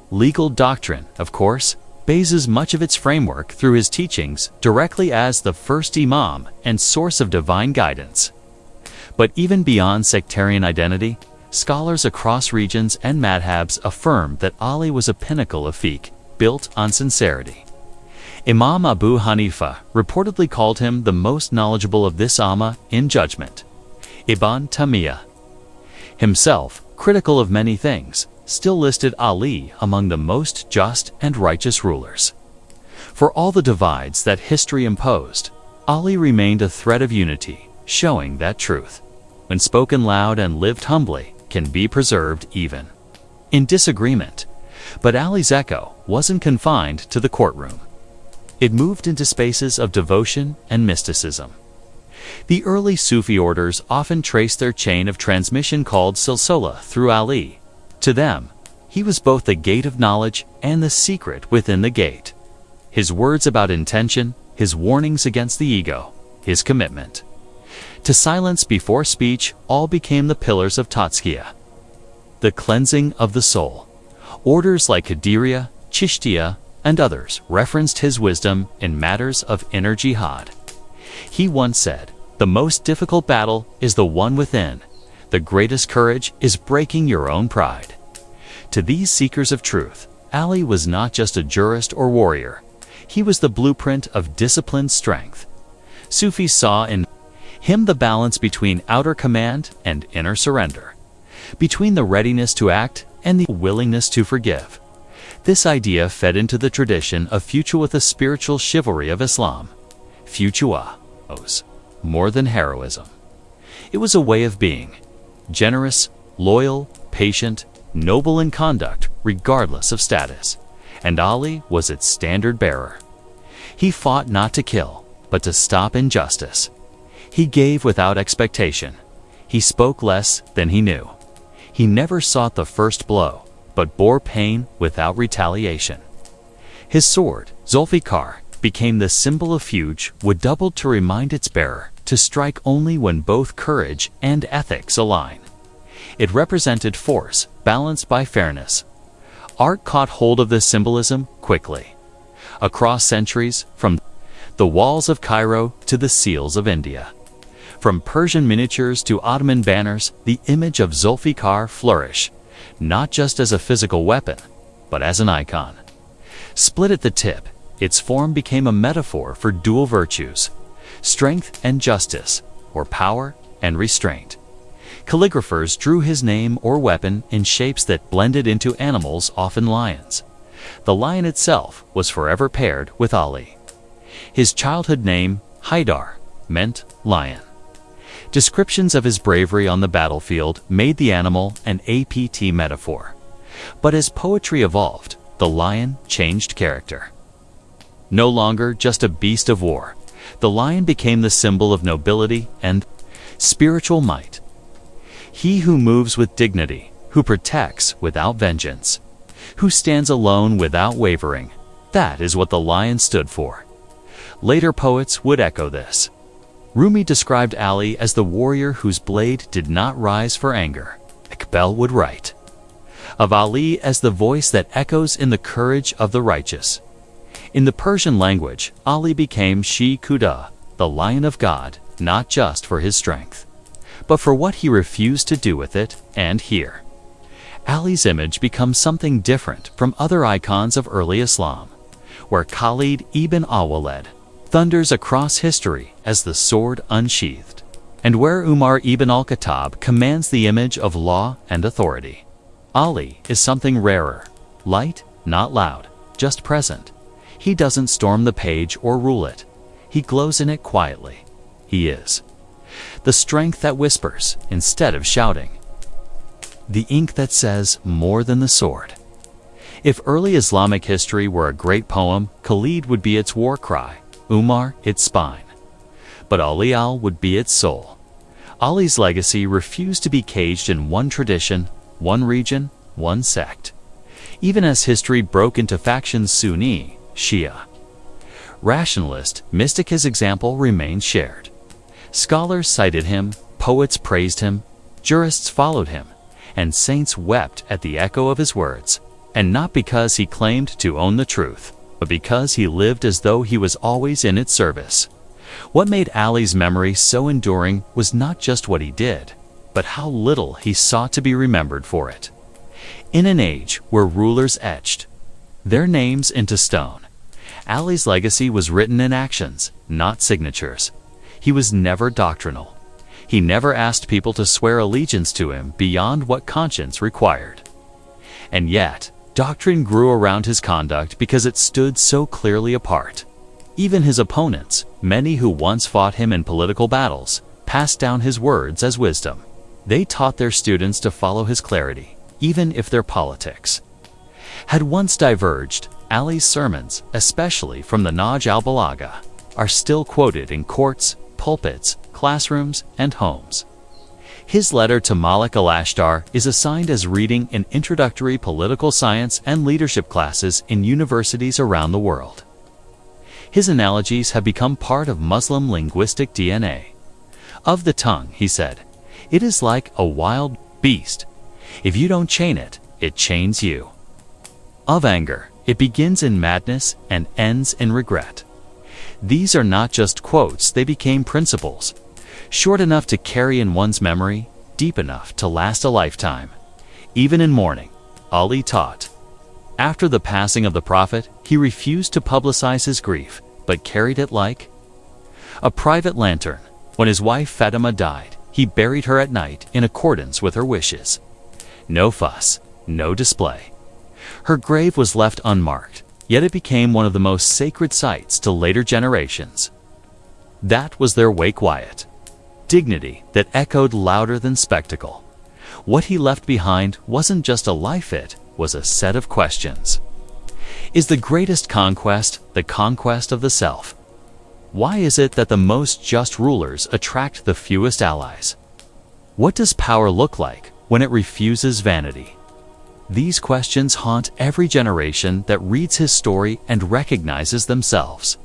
Legal doctrine, of course, bases much of its framework through his teachings directly as the first imam and source of divine guidance. But even beyond sectarian identity, scholars across regions and madhabs affirm that Ali was a pinnacle of fiqh, built on sincerity. Imam Abu Hanifa reportedly called him the most knowledgeable of this ummah in judgment. Ibn Taymiyyah, himself critical of many things, still listed Ali among the most just and righteous rulers. For all the divides that history imposed, Ali remained a thread of unity, showing that truth, when spoken loud and lived humbly, can be preserved even in disagreement. But Ali's echo wasn't confined to the courtroom. It moved into spaces of devotion and mysticism. The early Sufi orders often traced their chain of transmission called silsila through Ali. To them, he was both the gate of knowledge and the secret within the gate. His words about intention, his warnings against the ego, his commitment to silence before speech all became the pillars of Tazkiyah, the cleansing of the soul. Orders like Qadiriya, Chishtiya, and others referenced his wisdom in matters of inner jihad. He once said, "The most difficult battle is the one within. The greatest courage is breaking your own pride." To these seekers of truth, Ali was not just a jurist or warrior. He was the blueprint of disciplined strength. Sufis saw in him the balance between outer command and inner surrender, between the readiness to act and the willingness to forgive. This idea fed into the tradition of future with the spiritual chivalry of Islam. Futua was more than heroism. It was a way of being, generous, loyal, patient, noble in conduct, regardless of status. And Ali was its standard bearer. He fought not to kill, but to stop injustice. He gave without expectation. He spoke less than he knew. He never sought the first blow, but bore pain without retaliation. His sword, Zulfiqar, became the symbol of fuge, would double to remind its bearer to strike only when both courage and ethics align. It represented force, balanced by fairness. Art caught hold of this symbolism quickly. Across centuries, from the walls of Cairo to the seals of India, from Persian miniatures to Ottoman banners, the image of Zulfiqar flourished, not just as a physical weapon, but as an icon. Split at the tip, its form became a metaphor for dual virtues, strength and justice, or power and restraint. Calligraphers drew his name or weapon in shapes that blended into animals, often lions. The lion itself was forever paired with Ali. His childhood name, Haidar, meant lion. Descriptions of his bravery on the battlefield made the animal an apt metaphor. But as poetry evolved, the lion changed character. No longer just a beast of war, the lion became the symbol of nobility and spiritual might. He who moves with dignity, who protects without vengeance, who stands alone without wavering. That is what the lion stood for. Later poets would echo this. Rumi described Ali as the warrior whose blade did not rise for anger. Iqbal would write of Ali as the voice that echoes in the courage of the righteous. In the Persian language, Ali became Shi Khuda, the lion of God, not just for his strength, but for what he refused to do with it. And here, Ali's image becomes something different from other icons of early Islam, where Khalid ibn al-Walid thunders across history as the sword unsheathed, and where Umar ibn al-Khattab commands the image of law and authority. Ali is something rarer, light, not loud, just present. He doesn't storm the page or rule it. He glows in it quietly. He is the strength that whispers instead of shouting, the ink that says more than the sword. If early Islamic history were a great poem, Khalid would be its war cry, Umar its spine, but Ali would be its soul. Ali's legacy refused to be caged in one tradition, one region, one sect. Even as history broke into factions Sunni, Shia, rationalist, mystic, his example remained shared. Scholars cited him, poets praised him, jurists followed him, and saints wept at the echo of his words, and not because he claimed to own the truth, but because he lived as though he was always in its service. What made Ali's memory so enduring was not just what he did, but how little he sought to be remembered for it. In an age where rulers etched their names into stone, Ali's legacy was written in actions, not signatures. He was never doctrinal. He never asked people to swear allegiance to him beyond what conscience required. And yet, doctrine grew around his conduct because it stood so clearly apart. Even his opponents, many who once fought him in political battles, passed down his words as wisdom. They taught their students to follow his clarity, even if their politics had once diverged. Ali's sermons, especially from the Nahj al-Balagha, are still quoted in courts, pulpits, classrooms, and homes. His letter to Malik al-Ashtar is assigned as reading in introductory political science and leadership classes in universities around the world. His analogies have become part of Muslim linguistic DNA. Of the tongue, he said, "It is like a wild beast. If you don't chain it, it chains you." Of anger, it begins in madness and ends in regret. These are not just quotes, they became principles, short enough to carry in one's memory, deep enough to last a lifetime. Even in mourning, Ali taught. After the passing of the Prophet, he refused to publicize his grief, but carried it like a private lantern. When his wife Fatima died, he buried her at night in accordance with her wishes. No fuss, no display. Her grave was left unmarked, yet it became one of the most sacred sites to later generations. That was their way quiet. Dignity that echoed louder than spectacle. What he left behind wasn't just a life, it was a set of questions. Is the greatest conquest the conquest of the self? Why is it that the most just rulers attract the fewest allies? What does power look like when it refuses vanity? These questions haunt every generation that reads his story and recognizes themselves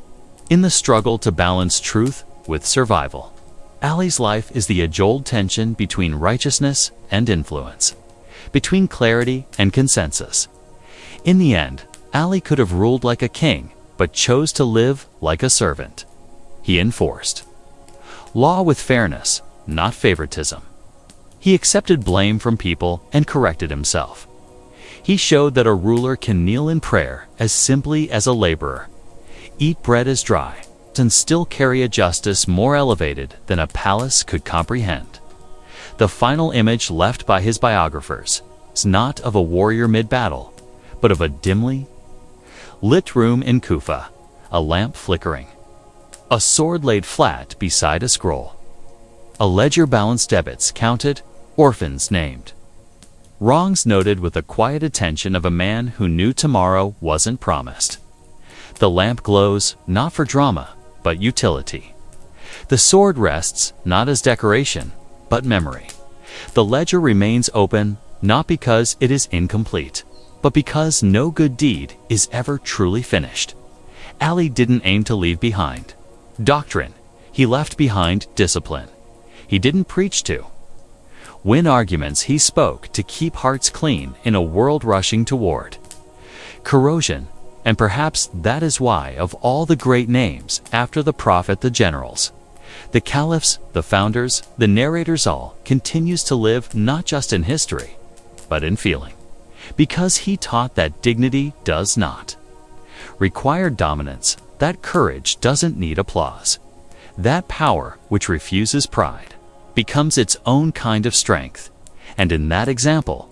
in the struggle to balance truth with survival. Ali's life is the age-old tension between righteousness and influence, between clarity and consensus. In the end, Ali could have ruled like a king, but chose to live like a servant. He enforced law with fairness, not favoritism. He accepted blame from people and corrected himself. He showed that a ruler can kneel in prayer as simply as a laborer, eat bread as dry, and still carry a justice more elevated than a palace could comprehend. The final image left by his biographers is not of a warrior mid-battle, but of a dimly lit room in Kufa, a lamp flickering, a sword laid flat beside a scroll, a ledger balanced, debits counted, orphans named, wrongs noted with the quiet attention of a man who knew tomorrow wasn't promised. The lamp glows not for drama, but utility. The sword rests not as decoration, but memory, The ledger remains open, not because it is incomplete, but because no good deed is ever truly finished. Ali didn't aim to leave behind doctrine. He left behind discipline. He didn't preach to win arguments. He spoke to keep hearts clean in a world rushing toward corrosion. And perhaps that is why, of all the great names after the Prophet, the generals, the caliphs, the founders, the narrators, all continues to live not just in history, but in feeling. Because he taught that dignity does not require dominance, that courage doesn't need applause, that power which refuses pride becomes its own kind of strength. And in that example,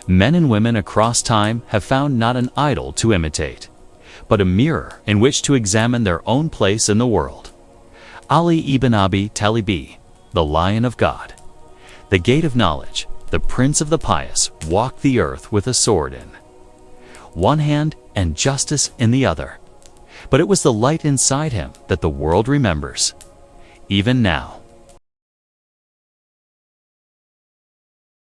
men and women across time have found not an idol to imitate, but a mirror in which to examine their own place in the world. Ali ibn Abi Talib, the Lion of God, the Gate of Knowledge, the Prince of the Pious, walked the earth with a sword in one hand and justice in the other. But it was the light inside him that the world remembers, even now.